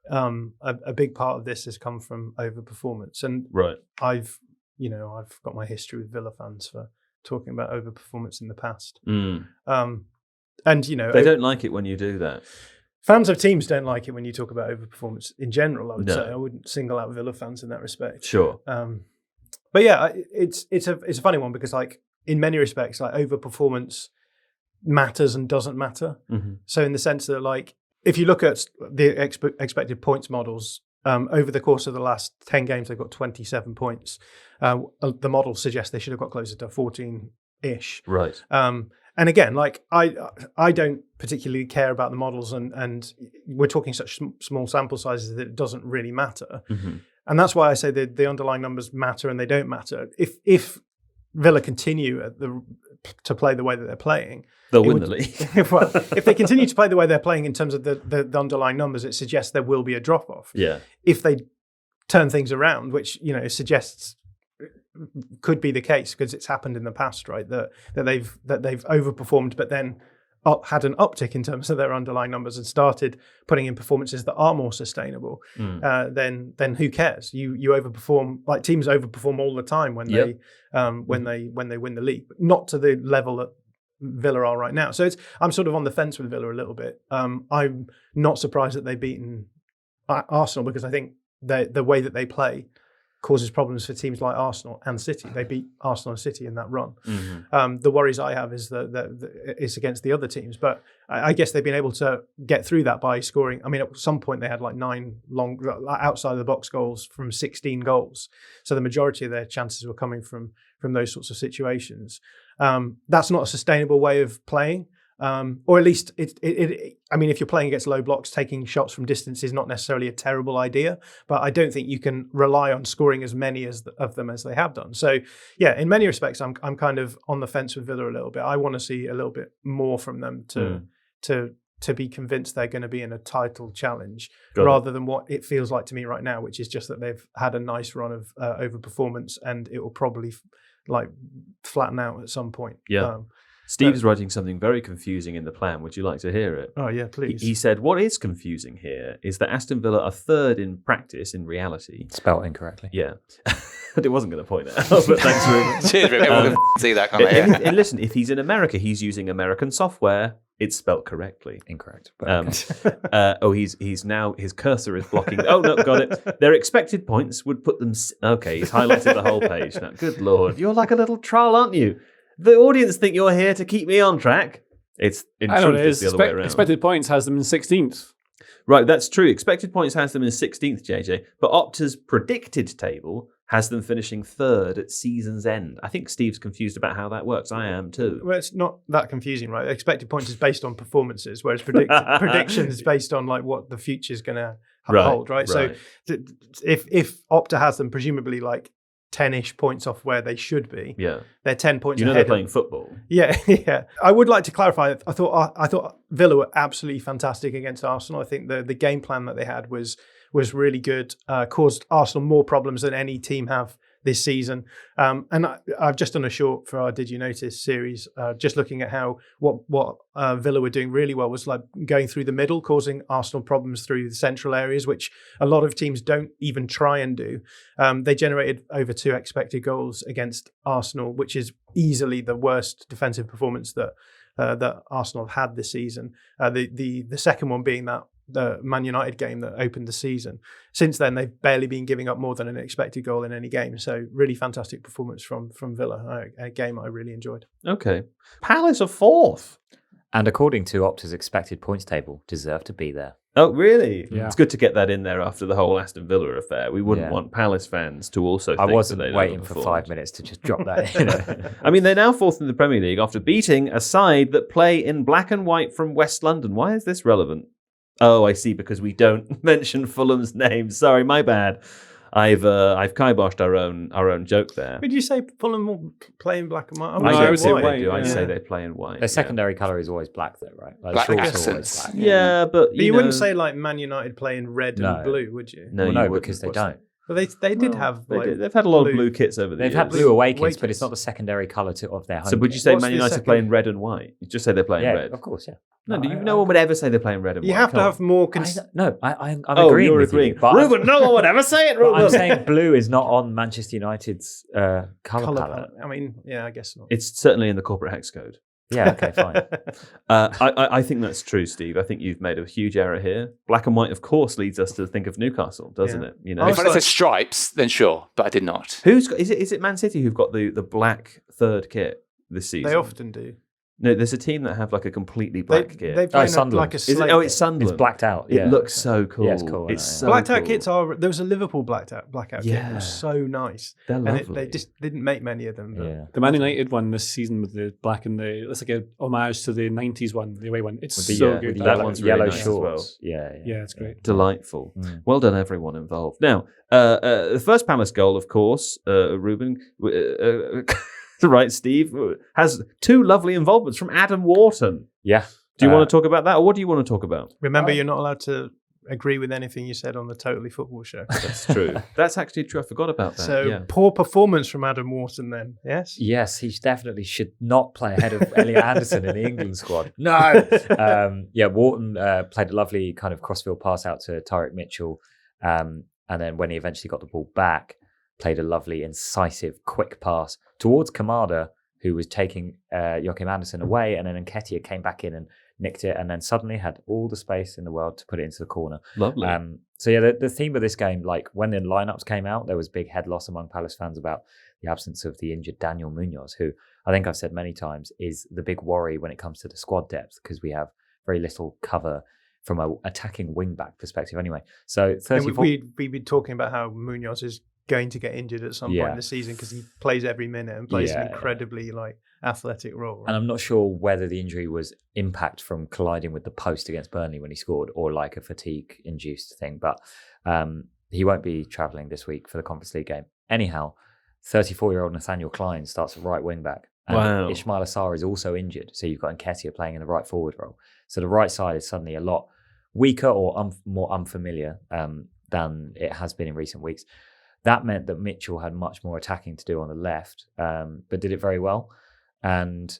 C: a big part of this has come from overperformance, and
A: Right.
C: I've got my history with Villa fans for talking about overperformance in the past. And
A: They don't like it when you do that.
C: fans of teams don't like it when you talk about overperformance in general. I would
A: No.
C: say I wouldn't single out Villa fans in that respect.
A: Sure.
C: But yeah, it's a funny one because like in many respects, like overperformance matters and doesn't matter.
A: Mm-hmm.
C: So in the sense that like if you look at the expected points models over the course of the last 10 games, they've got 27 points. The model suggests they should have got closer to 14-ish.
A: Right.
C: And again, like I don't particularly care about the models, and we're talking such small sample sizes that it doesn't really matter.
A: Mm-hmm.
C: And that's why I say the underlying numbers matter and they don't matter. If Villa continue to play the way that they're playing,
A: They'll win the league.
C: well, if they continue to play the way they're playing in terms of the underlying numbers, it suggests there will be a drop off.
A: Yeah.
C: If they turn things around, which suggests could be the case because it's happened in the past, right? That they've overperformed, but then had an uptick in terms of their underlying numbers and started putting in performances that are more sustainable. Then who cares? You overperform, like teams overperform all the time when they win the league, but not to the level that Villa are right now. So I'm sort of on the fence with Villa a little bit. I'm not surprised that they've beaten Arsenal because I think the way that they play causes problems for teams like Arsenal and City. They beat Arsenal and City in that run.
A: Mm-hmm.
C: The worries I have is that it's against the other teams, but I guess they've been able to get through that by scoring. I mean, at some point they had like 9 long outside of the box goals from 16 goals. So the majority of their chances were coming from those sorts of situations. That's not a sustainable way of playing. Or at least I mean, if you're playing against low blocks, taking shots from distance is not necessarily a terrible idea, but I don't think you can rely on scoring as many of them as they have done. So yeah, in many respects, I'm kind of on the fence with Villa a little bit. I want to see a little bit more from them to be convinced they're going to be in a title challenge rather than what it feels like to me right now, which is just that they've had a nice run of overperformance and it will probably like flatten out at some point.
A: Yeah. Steve's writing something very confusing in the plan. Would you like to hear it?
C: Oh, yeah, please.
A: He said, what is confusing here is that Aston Villa are third in practice in reality.
D: Spelled incorrectly.
A: Yeah. It wasn't going to point that out, but thanks for it.
E: Cheers, Reuben. Everyone can see that, can't they?
A: And listen, if he's in America, he's using American software. It's spelt correctly.
D: Incorrect. But
A: He's now, his cursor is blocking. Oh, no, got it. Their expected points would put them... Okay, he's highlighted the whole page now. Good Lord. You're like a little troll, aren't you? The audience think you're here to keep me on track. It's in truth, it's the other way around.
B: Expected points has them in 16th.
A: Right, that's true. Expected points has them in 16th, JJ. But Opta's predicted table has them finishing third at season's end. I think Steve's confused about how that works. I am too.
C: Well, it's not that confusing, right? Expected points is based on performances, whereas prediction is based on like what the future is going to hold, right? So if Opta has them presumably like 10-ish points off where they should be.
A: Yeah,
C: they're 10 points.
A: They're playing football.
C: Yeah, yeah. I would like to clarify. I thought Villa were absolutely fantastic against Arsenal. I think the game plan that they had was really good. Caused Arsenal more problems than any team have this season. And I've just done a short for our Did You Notice series, just looking at how what Villa were doing really well was like going through the middle, causing Arsenal problems through the central areas, which a lot of teams don't even try and do. They generated over 2 expected goals against Arsenal, which is easily the worst defensive performance that Arsenal have had this season. The second one being the Man United game that opened the season. Since then, they've barely been giving up more than an expected goal in any game. So really fantastic performance from Villa, a game I really enjoyed.
A: Okay. Palace are 4th.
D: And according to Opta's expected points table, deserve to be there.
A: Oh, really?
B: Yeah.
A: It's good to get that in there after the whole Aston Villa affair. We wouldn't want Palace fans to also think
D: I wasn't
A: that they
D: waiting for 5 minutes to just drop that in.
A: I mean, they're now 4th in the Premier League after beating a side that play in black and white from West London. Why is this relevant? Oh, I see, because we don't mention Fulham's name. Sorry, my bad. I've kiboshed our own joke there.
C: Would you say Fulham will play in black and white?
B: I would say
C: white.
B: white.
A: I
B: yeah.
A: say they play in white.
D: Their secondary colour is always black, though, right? Like
E: Black
D: shorts are
E: accents.
D: always black.
A: Yeah, but
C: But you wouldn't say like Man United play in red
D: No.
C: and blue, would you?
A: no,
D: Well,
A: you
D: no,
A: wouldn't.
D: because they don't.
C: But they did have like
A: They've had a lot of blue kits over the
D: They've
A: years.
D: had blue away
C: Away
D: kits, but it's
C: kits.
D: not the secondary colour of their home.
A: So would you
D: kit.
A: say
C: What's
A: Man
C: the
A: United
C: second-
A: play in red and white? You just say they're playing
D: Yeah,
A: red.
D: of course, yeah.
A: No, no one would ever say they're playing red and
C: you
A: white.
C: have to
A: Come
C: have more.
D: I'm
A: Oh,
D: agreeing
A: you're
D: with
A: agreeing.
D: you. But
A: Reuben, no one would ever say it,
D: but
A: Reuben.
D: I'm saying blue is not on Manchester United's colour
C: Colour
D: palette.
C: palette. I mean, yeah, I guess not.
A: It's certainly in the corporate hex code.
D: Yeah, okay, fine.
A: I think that's true, Steve. I think you've made a huge error here. Black and white, of course, leads us to think of Newcastle, doesn't
C: Yeah.
A: it? You know,
C: I
E: If
C: was
E: I said stripes, then sure, but I did not.
A: is it Man City who've got the black third kit this season?
C: They often do.
A: No, there's a team that have like a completely black kit.
C: They play
D: Sunderland.
C: like a
A: Is it?
C: slate.
A: Oh, it's Sunderland.
D: It's blacked out.
A: It
D: Yeah.
A: looks so cool.
D: Yeah, it's cool, I
A: It's
D: know,
A: so
C: blacked out
A: cool.
C: kits are. There was a Liverpool blackout kit.
A: Yeah.
C: It was so nice,
A: They're
C: and
A: lovely.
C: they just didn't make many of them. But
D: Yeah.
B: The Man United one this season with the black and the it's like a homage to the '90s one, the away one. It's
D: With the,
B: so
A: yeah,
B: good.
A: with the
B: That
A: yellow-
B: one.
A: one's really
D: yellow
A: nice as
D: shorts.
A: well.
D: Yeah,
B: Yeah, it's great.
A: Delightful.
D: Mm.
A: Well done, everyone involved. Now, the first Palace goal, of course, Reuben, right, Steve, has two lovely involvements from Adam Wharton.
D: Yeah.
A: Do you want to talk about that, or what do you want to talk about?
C: remember, you're not allowed to agree with anything you said on the Totally Football show.
A: That's true. That's actually true. I forgot about that.
C: So
A: yeah.
C: poor performance from Adam Wharton then. Yes.
D: Yes, he definitely should not play ahead of Elliot Anderson in the England squad. No. Wharton played a lovely kind of crossfield pass out to Tyreek Mitchell. And then when he eventually got the ball back, played a lovely, incisive, quick pass towards Kamada, who was taking Joachim Andersen away. And then Nketiah came back in and nicked it, and then suddenly had all the space in the world to put it into the corner.
A: Lovely.
D: The theme of this game, like when the lineups came out, there was big head loss among Palace fans about the absence of the injured Daniel Munoz, who I think I've said many times is the big worry when it comes to the squad depth, because we have very little cover from an attacking wing-back perspective anyway. So 34...
C: We've been talking about how Munoz is going to get injured at some point in the season because he plays every minute and plays an incredibly athletic role. Right?
D: And I'm not sure whether the injury was impact from colliding with the post against Burnley when he scored, or like a fatigue-induced thing. But he won't be travelling this week for the Conference League game. Anyhow, 34-year-old Nathaniel Klein starts at right wing-back. And
A: Wow.
D: Ismail Assar is also injured, so you've got Nketiah playing in the right forward role. So the right side is suddenly a lot weaker or more unfamiliar than it has been in recent weeks. That meant that Mitchell had much more attacking to do on the left, but did it very well. And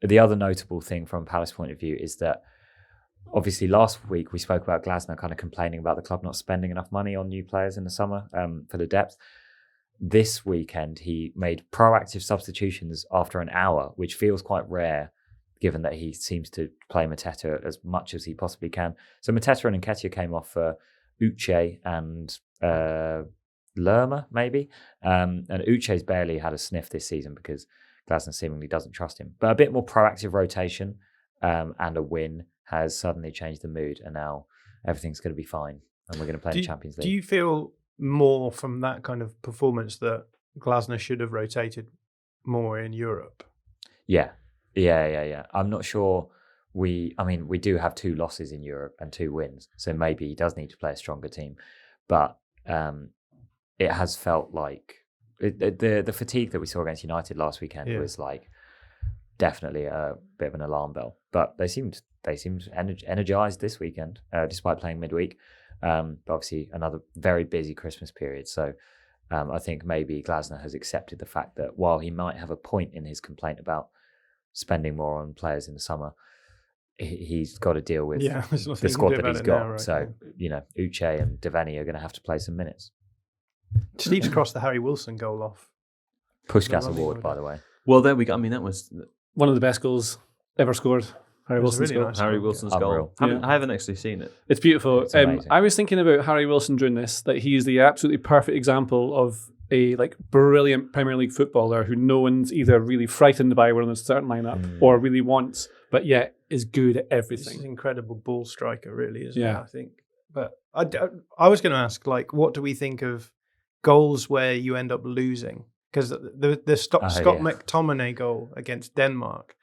D: the other notable thing from Palace point of view is that obviously last week we spoke about Glasner kind of complaining about the club not spending enough money on new players in the summer for the depth. This weekend he made proactive substitutions after an hour, which feels quite rare given that he seems to play Mateta as much as he possibly can. So Mateta and Nketiah came off for Uche and Lerma, maybe. And Uche's barely had a sniff this season because Glasner seemingly doesn't trust him. But a bit more proactive rotation and a win has suddenly changed the mood, and now everything's going to be fine, and we're going to play in the Champions League.
C: Do you feel more from that kind of performance that Glasner should have rotated more in Europe?
D: Yeah. I'm not sure. We do have 2 losses in Europe and 2 wins, so maybe he does need to play a stronger team. But it has felt like the fatigue that we saw against United last weekend was like definitely a bit of an alarm bell. But they seemed energized this weekend, despite playing midweek. But obviously another very busy Christmas period. So I think maybe Glasner has accepted the fact that while he might have a point in his complaint about spending more on players in the summer, he's got to deal with the squad that he's got.
C: Now, right?
D: So, Uche and Devine are going to have to play some minutes.
C: Steve's crossed the Harry Wilson goal off.
D: Pushkas
C: Lovely
D: award,
C: order.
D: by the way.
A: Well, there we go. I mean, that was
B: One of the best goals ever scored. Harry
C: It was a
B: Wilson's
C: really
B: goal.
C: nice
A: Harry
C: goal,
A: Wilson's
D: Unreal.
A: goal. I haven't actually seen it.
B: It's beautiful.
D: It's amazing.
B: I was thinking about Harry Wilson during this, that he is the absolutely perfect example of a brilliant Premier League footballer who no one's either really frightened by when on a certain lineup or really wants, but yet is good at
C: He's
B: everything.
C: an incredible ball striker, really, isn't
B: Yeah.
C: he? I think. But I was going to ask, what do we think of goals where you end up losing? Because the Scott
D: yeah.
C: McTominay goal against Denmark,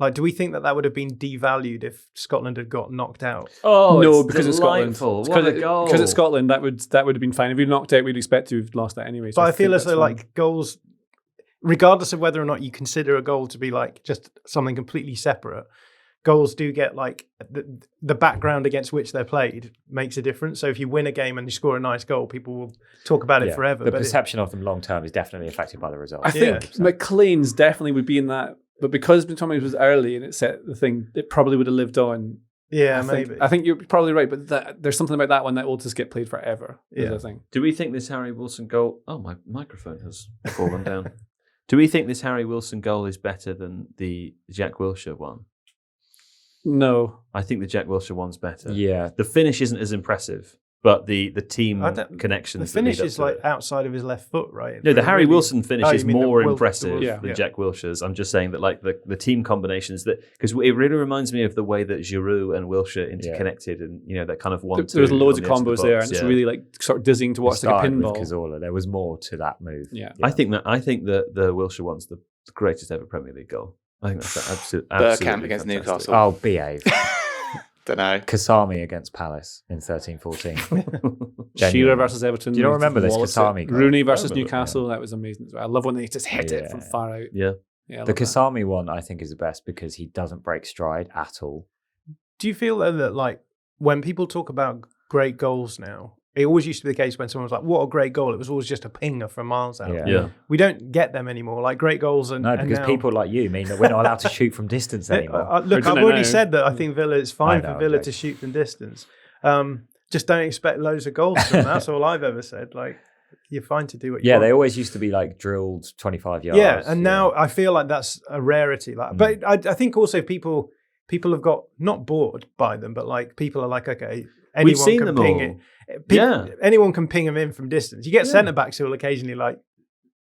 C: Like, do we think that would have been devalued if Scotland had got knocked out?
A: Oh,
B: no,
A: it's
B: because it's Scotland.
A: delightful. What a goal.
B: Because it's Scotland, that would have been fine. If we'd knocked out, we'd expect to have lost that anyway. So
C: But I feel
B: think
C: as
B: that's
C: though
B: fine.
C: like goals, regardless of whether or not you consider a goal to be like just something completely separate, goals do get like the background against which they're played makes a difference. So if you win a game and you score a nice goal, people will talk about it forever.
D: The
C: but
D: perception of them long term is definitely affected by the result.
B: I think McLean's definitely would be in that, but because McTominay was early and it set the thing, it probably would have lived on.
C: Yeah,
B: maybe. I think you're probably right, but there's something about that one that will just get played forever.
C: Yeah.
B: I think.
A: Do we think this Harry Wilson goal... Oh, my microphone has fallen down. Do we think this Harry Wilson goal is better than the Jack Wilshere one?
B: No.
A: I think the Jack Wilshere one's better.
D: Yeah.
A: The finish isn't as impressive, but the team connections...
C: The finish
A: that lead
C: is
A: up to
C: like
A: it.
C: outside of his left foot, right?
A: No, the Harry Wilson finish
C: Oh,
A: is
C: you mean the
A: more
C: Wil-
A: impressive
C: the Wil-
A: than
C: yeah.
A: Jack Wilshere's. I'm just saying that like the team combinations that because it really reminds me of the way that Giroud and Wilshere interconnected and that kind of one.
B: There's loads of
A: on the edge
B: combos
A: the
B: there,
A: box,
B: and it's really like sort of dizzying to watch, like a
D: Started with
B: pinball.
D: Cazorla. There was more to that move.
B: Yeah.
A: I think that the Wilshere one's the greatest ever Premier League goal. I think that's absolutely
E: Bergkamp against
A: fantastic.
E: Newcastle.
D: Oh, behave.
E: Don't know.
D: Kasami against Palace in 13-14.
B: Shearer versus Everton.
D: Do you not remember this
B: Wallace
D: Kasami goal?
B: Rooney versus
A: I remember,
B: Newcastle. That was amazing as well. I love when they just hit it from
D: Yeah.
B: far out.
A: Yeah.
B: Yeah, I
D: The
B: love that.
D: Kasami one, I think, is the best because he doesn't break stride at all.
C: Do you feel though that like when people talk about great goals now, it always used to be the case when someone was like, "What a great goal!" It was always just a pinger from miles out.
D: Yeah.
A: Yeah.
C: We don't get them anymore. Like great goals and
D: No, because
C: now,
D: people like you mean that we're not allowed to shoot from distance anymore.
C: Look,
B: Or
C: I've
B: do they
C: already
B: know?
C: said that I think Villa it's fine
D: I know,
C: for Villa
D: okay.
C: to shoot from distance. Just don't expect loads of goals from them. That's all I've ever said. Like you're fine to do what you
D: Yeah,
C: want.
D: they always used to be like drilled 25 yards.
C: Yeah, and now I feel like that's a rarity. Like, but I think also people have got not bored by them, but like people are like, okay, anyone
A: We've seen
C: can
A: them
C: ping
A: all.
C: it. Anyone can ping them in from distance. You get centre backs who will occasionally like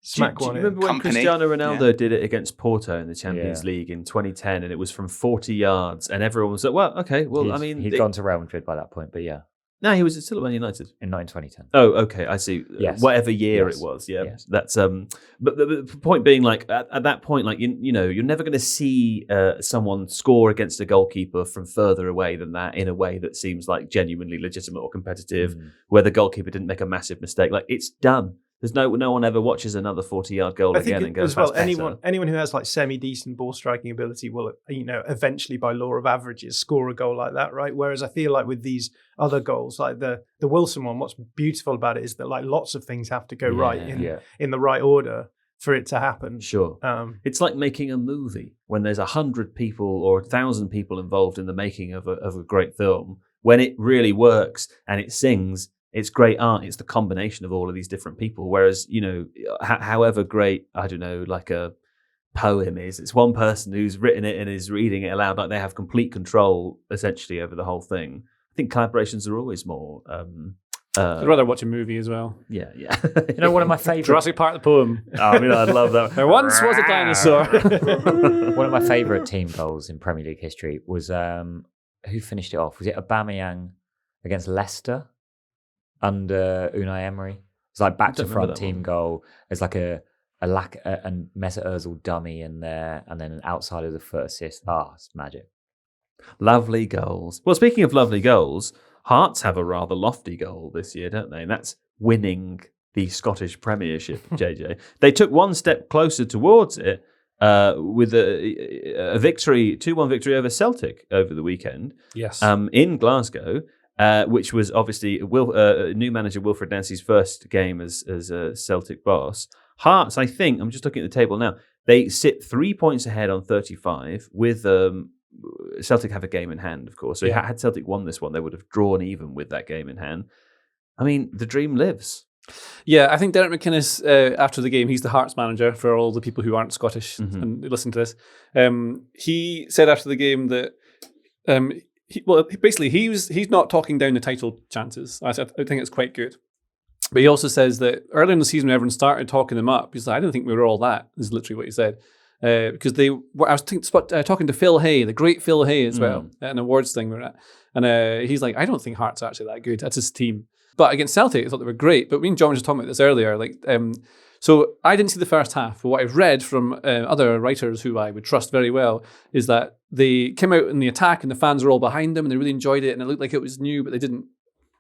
C: smack
A: Do you
C: one in.
A: remember when
E: Company.
A: Cristiano Ronaldo did it against Porto in the Champions
D: Yeah.
A: League in 2010, and it was from 40 yards, and everyone was like, "Well, okay, well, I mean,
D: he'd gone to Real Madrid by that point, but yeah,
A: no, he was still at Man United."
D: not in 2010.
A: Oh, okay, I see.
D: Yes.
A: Whatever year
D: Yes.
A: it was, yeah.
D: Yes.
A: That's But the point being, like at that point, like you're never going to see someone score against a goalkeeper from further away than that in a way that seems like genuinely legitimate or competitive, where the goalkeeper didn't make a massive mistake. Like it's done. There's no one ever watches another 40-yard goal
C: I
A: again
C: think
A: and goes,
C: as well,
A: "That's better."
C: anyone who has like semi-decent ball striking ability will, eventually by law of averages score a goal like that, right? Whereas I feel like with these other goals, like the Wilson one, what's beautiful about it is that like lots of things have to go right in the right order for it to happen.
A: Sure. It's like making a movie when there's 100 people or 1,000 people involved in the making of a great film. When it really works and it sings, it's great art. It's the combination of all of these different people. Whereas, however great, I don't know, like a poem is, it's one person who's written it and is reading it aloud. Like they have complete control essentially over the whole thing. I think collaborations are always more.
B: I'd rather watch a movie as well.
A: Yeah.
D: One of my favorite.
B: Jurassic Park, the poem.
A: I mean, I'd love that.
B: There once was a dinosaur.
D: One of my favorite team goals in Premier League history was who finished it off? Was it Aubameyang against Leicester under Unai Emery? It's like back to
A: don't remember
D: front
A: that
D: team
A: one.
D: goal. It's like a Mesut Ozil dummy in there, and then an outside of the foot assist. It's magic.
A: Lovely goals. Well, speaking of lovely goals, Hearts have a rather lofty goal this year, don't they? And that's winning the Scottish Premiership, JJ. They took one step closer towards it with a victory, 2-1 victory over Celtic over the weekend.
B: Yes.
A: In Glasgow, which was obviously new manager Wilfred Nancy's first game as a Celtic boss. Hearts, I think, I'm just looking at the table now, they sit 3 points ahead on 35 with Celtic have a game in hand, of course. So had Celtic won this one, they would have drawn even with that game in hand. I mean, the dream lives.
B: Yeah, I think Derek McInnes, after the game, he's the Hearts manager for all the people who aren't Scottish and listen to this. He said after the game that he's not talking down the title chances. I think it's quite good. But he also says that earlier in the season, when everyone started talking them up, he's like, I didn't think we were all that, is literally what he said. Because I was talking to Phil Hay, the great Phil Hay as well, at an awards thing we were at. And he's like, I don't think Hearts are actually that good. That's his team. But against Celtic, I thought they were great. But me and John were just talking about this earlier. So I didn't see the first half, but what I've read from other writers who I would trust very well is that they came out in the attack and the fans were all behind them and they really enjoyed it and it looked like it was new, but they didn't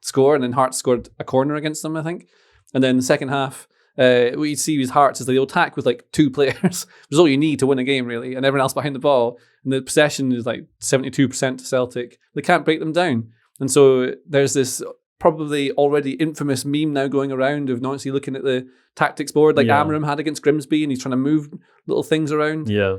B: score. And then Hearts scored a corner against them, I think. And then the second half, what you'd see with Hearts is they'll attack with like 2 players, which is all you need to win a game, really, and everyone else behind the ball. And the possession is like 72% to Celtic. They can't break them down. And so there's this probably already infamous meme now going around of Nancy looking at the tactics board like Amram had against Grimsby, and he's trying to move little things around.
A: Yeah.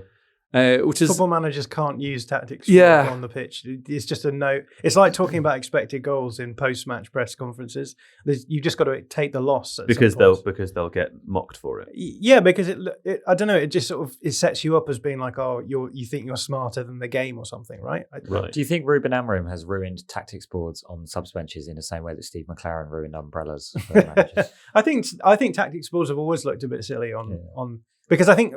B: Which is
C: Football managers can't use tactics on the pitch. It's just a note. It's like talking about expected goals in post-match press conferences. You just got to take the loss
A: because they'll get mocked for it.
C: Yeah, because it I don't know. It just sort of sets you up as being like, oh, you think you're smarter than the game or something, right?
A: Right.
D: Do you think Reuben Amram has ruined tactics boards on subs benches in the same way that Steve McLaren ruined umbrellas for managers?
C: I think tactics boards have always looked a bit silly on because I think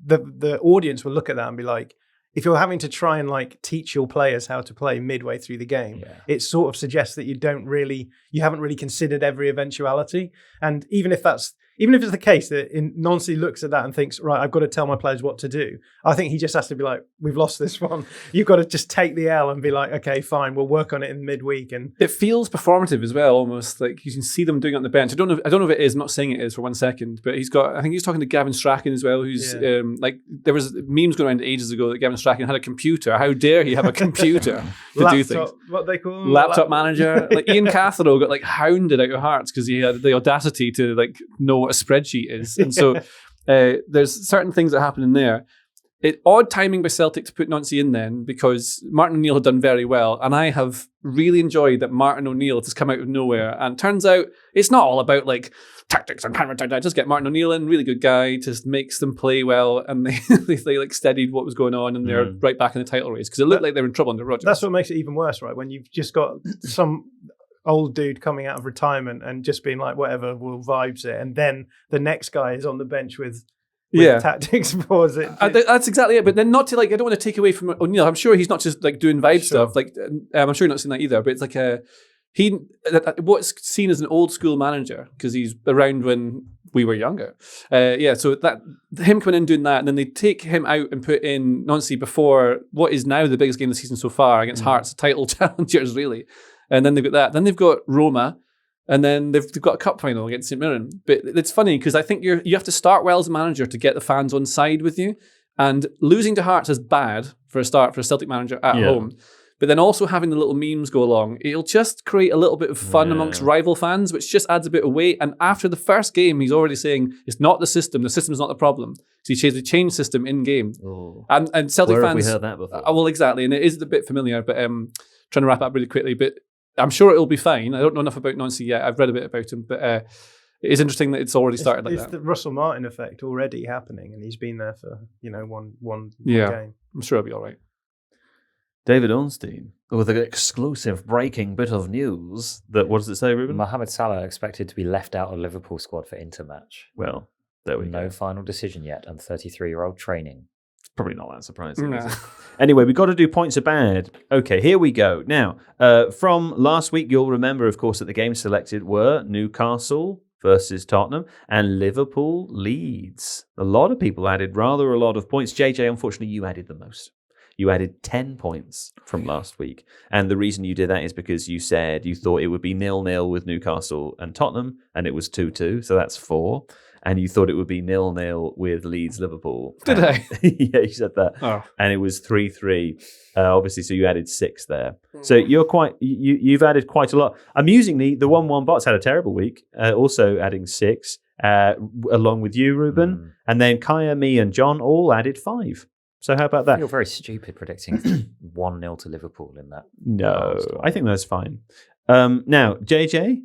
C: the audience will look at that and be like, if you're having to try and like teach your players how to play midway through the game, it sort of suggests that you haven't really considered every eventuality. And even if it's the case that Nancy looks at that and thinks, right, I've got to tell my players what to do, I think he just has to be like, we've lost this one. You've got to just take the L and be like, okay, fine, we'll work on it in midweek. And
B: it feels performative as well, almost like you can see them doing it on the bench. I don't know if it is. I'm not saying it is for 1 second, but I think he's talking to Gavin Strachan as well, who's like, there was memes going around ages ago that Gavin Strachan had a computer. How dare he have a computer to do things?
C: What they call them?
B: Laptop manager. Like Ian Cathero got like hounded out of Hearts because he had the audacity to like know what a spreadsheet is. And so there's certain things that happen in there. Odd timing by Celtic to put Nancy in then, because Martin O'Neill had done very well, and I have really enjoyed that Martin O'Neill has come out of nowhere, and turns out it's not all about like tactics and counter-tactics. Just get Martin O'Neill in, really good guy, just makes them play well, and they like steadied what was going on, and they're right back in the title race, because it looked like they were in trouble under Rodgers.
C: That's what makes it even worse, right? When you've just got some old dude coming out of retirement and just being like, whatever, we'll vibes it, and then the next guy is on the bench with tactics boards.
B: That's exactly it. But then not to like, I don't want to take away from O'Neill. I'm sure he's not just like doing vibe stuff. Like I'm sure you're not saying that either. But it's like what's seen as an old school manager because he's around when we were younger. So that him coming in doing that, and then they take him out and put in Nancy before what is now the biggest game of the season so far against Hearts, title challengers really. And then they've got that. Then they've got Roma. And then they've got a cup final against St Mirren. But it's funny because I think you have to start well as a manager to get the fans on side with you. And losing to Hearts is bad for a start for a Celtic manager at home. But then also having the little memes go along, it'll just create a little bit of fun amongst rival fans, which just adds a bit of weight. And after the first game, he's already saying it's not the system's not the problem. So he changed the system in game. And Celtic
A: Where
B: fans...
A: have we heard that before?
B: Well, exactly. And it is a bit familiar, but trying to wrap up really quickly. But I'm sure it'll be fine. I don't know enough about Nancy yet. I've read a bit about him, but it is interesting that it's already started like that.
C: It's the Russell Martin effect already happening, and he's been there for one game.
B: I'm sure it'll be all right.
A: David Ornstein with an exclusive breaking bit of news. What does it say, Reuben?
D: Mohamed Salah expected to be left out of Liverpool squad for Intermatch.
A: Well, there we go.
D: No final decision yet, and 33-year-old training.
A: Probably not that surprising. Is it? Anyway, we've got to do points are bad. Okay, here we go. Now, from last week, you'll remember, of course, that the games selected were Newcastle versus Tottenham and Liverpool Leeds. A lot of people added rather a lot of points. JJ, unfortunately, you added the most. You added 10 points from last week. And the reason you did that is because you said you thought it would be 0-0 with Newcastle and Tottenham, and it was 2-2, so that's 4. And you thought it would be 0-0 with Leeds Liverpool.
B: Did I?
A: Yeah, you said that.
B: Oh.
A: And it was 3-3. Obviously, so you added 6 there. So you've added quite a lot. Amusingly, the 1-1 bots had a terrible week, also adding 6, along with you, Reuben. And then Kaya, me, and John all added 5. So how about that?
D: You're very stupid predicting 1-0 to Liverpool in that.
A: No, I think that's fine. Now, JJ?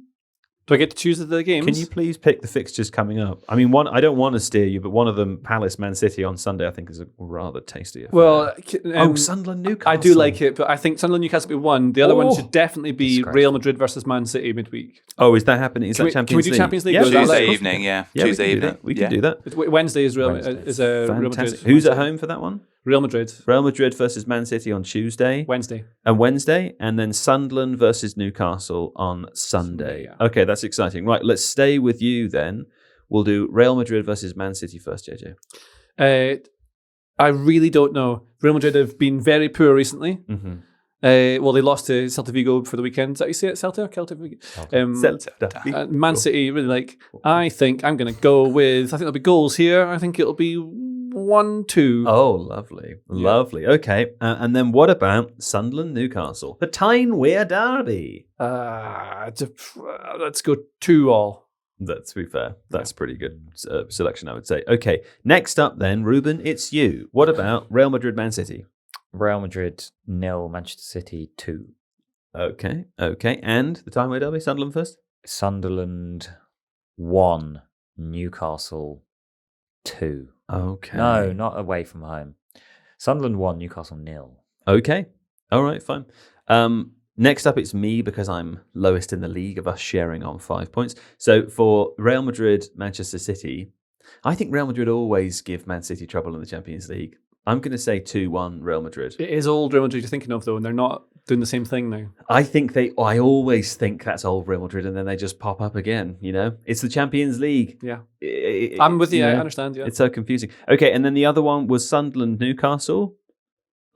B: Do I get to choose the games?
A: Can you please pick the fixtures coming up? I mean, I don't want to steer you, but one of them, Palace, Man City on Sunday, I think is a rather tasty affair.
B: Well,
A: Sunderland, Newcastle.
B: I do like it, but I think Sunderland, Newcastle will be one. The other one should definitely be Real Madrid versus Man City midweek.
A: Oh, is that happening? Is that Champions League?
B: Can we do Champions League?
A: Yeah,
E: Tuesday evening,
A: Tuesday evening. We can do that.
B: Wednesday is Real Madrid.
A: Who's at home for that one?
B: Real Madrid.
A: Real Madrid versus Man City on Tuesday.
B: Wednesday.
A: And then Sunderland versus Newcastle on Sunday. Okay, that's exciting. Right, let's stay with you then. we'll do Real Madrid versus Man City first, JJ.
B: I really don't know. Real Madrid have been very poor recently.
A: Mm-hmm.
B: Well, they lost to Celta Vigo for the weekend. Is that how you say it? Celta or Celta Vigo?
A: Celta.
B: Man City, really like. I think I'm going to go with. I think there'll be goals here. I think it'll be 1-2.
A: Oh, lovely. Lovely. Okay. And then what about Sunderland Newcastle? The Tyne-Wear Derby.
B: Let's go 2-2.
A: That's, to be fair, that's pretty good selection, I would say. Okay. Next up then, Reuben, it's you. What about Real Madrid Man City?
D: Real Madrid 0, Manchester City 2.
A: Okay. And the Tyne-Wear Derby, Sunderland first?
D: Sunderland 1, Newcastle 2.
A: Okay.
D: No, not away from home. Sunderland 1, Newcastle 0.
A: Okay. All right, fine. Next up, it's me because I'm lowest in the league of us sharing on 5 points. So for Real Madrid, Manchester City, I think Real Madrid always give Man City trouble in the Champions League. I'm going to say 2-1 Real Madrid.
B: It is old Real Madrid you're thinking of, though, and they're not doing the same thing now.
A: I always think that's old Real Madrid, and then they just pop up again, you know? It's the Champions League.
B: Yeah. I'm with you, I understand, yeah.
A: It's so confusing. Okay, and then the other one was Sunderland Newcastle.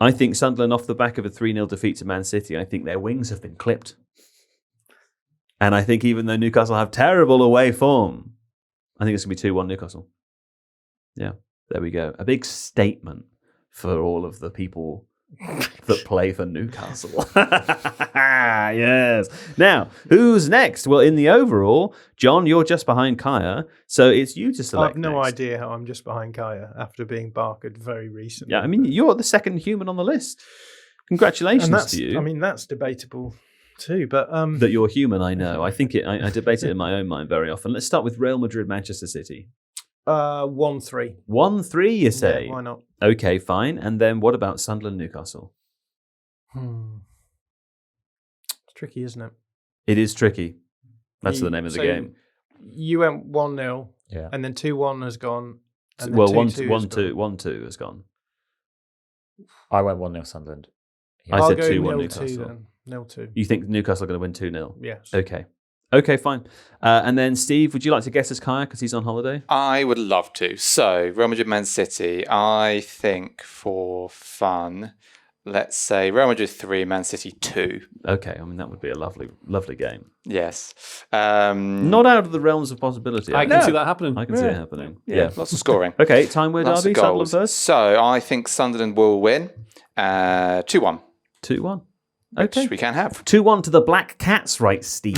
A: I think Sunderland, off the back of a 3-0 defeat to Man City, I think their wings have been clipped. And I think even though Newcastle have terrible away form, I think it's going to be 2-1 Newcastle. Yeah, there we go. A big statement for all of the people that play for Newcastle. Yes. Now, who's next? Well, in the overall, John, you're just behind Kaya, so it's you to select.
C: I have no
A: next.
C: idea how I'm just behind Kaya after being barkered very recently.
A: Yeah, I mean, you're the second human on the list. Congratulations to you.
C: I mean, that's debatable too, but
A: that you're human, I know. I think I debate it in my own mind very often. Let's start with Real Madrid, Manchester City.
C: 1-3.
A: 1-3, you say?
C: Yeah, why not?
A: Okay, fine. And then what about Sunderland, Newcastle?
C: It's tricky, isn't it?
A: It is tricky. That's the name of the game.
C: You went 1-0,
D: Yeah.
C: and then 2-1 has gone. And then
A: Well,
C: 1-2
A: has gone.
D: I went 1-0 Sunderland.
A: I
C: I'll
A: said
C: go
A: 2-1
C: 0-2
A: Newcastle.
C: then. 0-2.
A: You think Newcastle are going to win 2-0?
C: Yes.
A: Okay, fine. And then, Steve, would you like to guess as Kaya because he's on holiday?
E: I would love to. So, Real Madrid, Man City. I think for fun, let's say Real Madrid 3, Man City 2.
A: Okay, I mean, that would be a lovely, lovely game.
E: Yes.
A: Not out of the realms of possibility.
B: I can see that happening.
A: I can see it happening.
E: Yeah, lots of scoring.
A: Okay, Tyne-Wear
E: Lots
A: Derby,
E: of
A: Sunderland
E: goals.
A: first.
E: So, I think Sunderland will win 2-1.
A: 2-1.
E: Which
A: Okay.
E: we can have.
A: 2-1 to the Black Cats, right, Steve?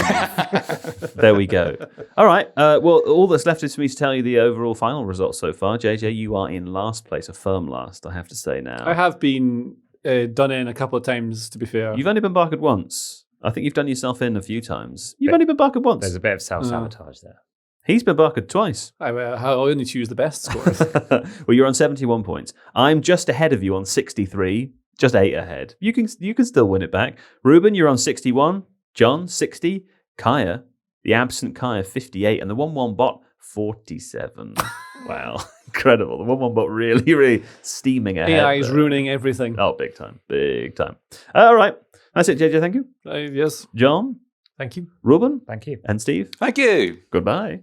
A: There we go. All right. Well, all that's left is for me to tell you the overall final results so far. JJ, you are in last place, a firm last, I have to say now.
B: I have been done in a couple of times, to be fair.
A: You've only been barkered once. I think you've done yourself in a few times. You've only been barkered once.
D: There's a bit of self-sabotage there.
A: He's been barkered twice.
B: I only choose the best scores.
A: Well, you're on 71 points. I'm just ahead of you on 63. Just 8 ahead. You can still win it back. Reuben, you're on 61. John, 60. Kaya, the absent Kaya, 58. And the 1-1 bot, 47. Wow. Incredible. The 1-1 bot really steaming ahead.
B: AI is
A: there.
B: ruining everything.
A: Oh, big time. Big time. All right. That's it, JJ. Thank you.
B: Yes.
A: John,
C: Thank you.
A: Reuben,
D: Thank you.
A: and Steve.
E: Thank you.
A: Goodbye.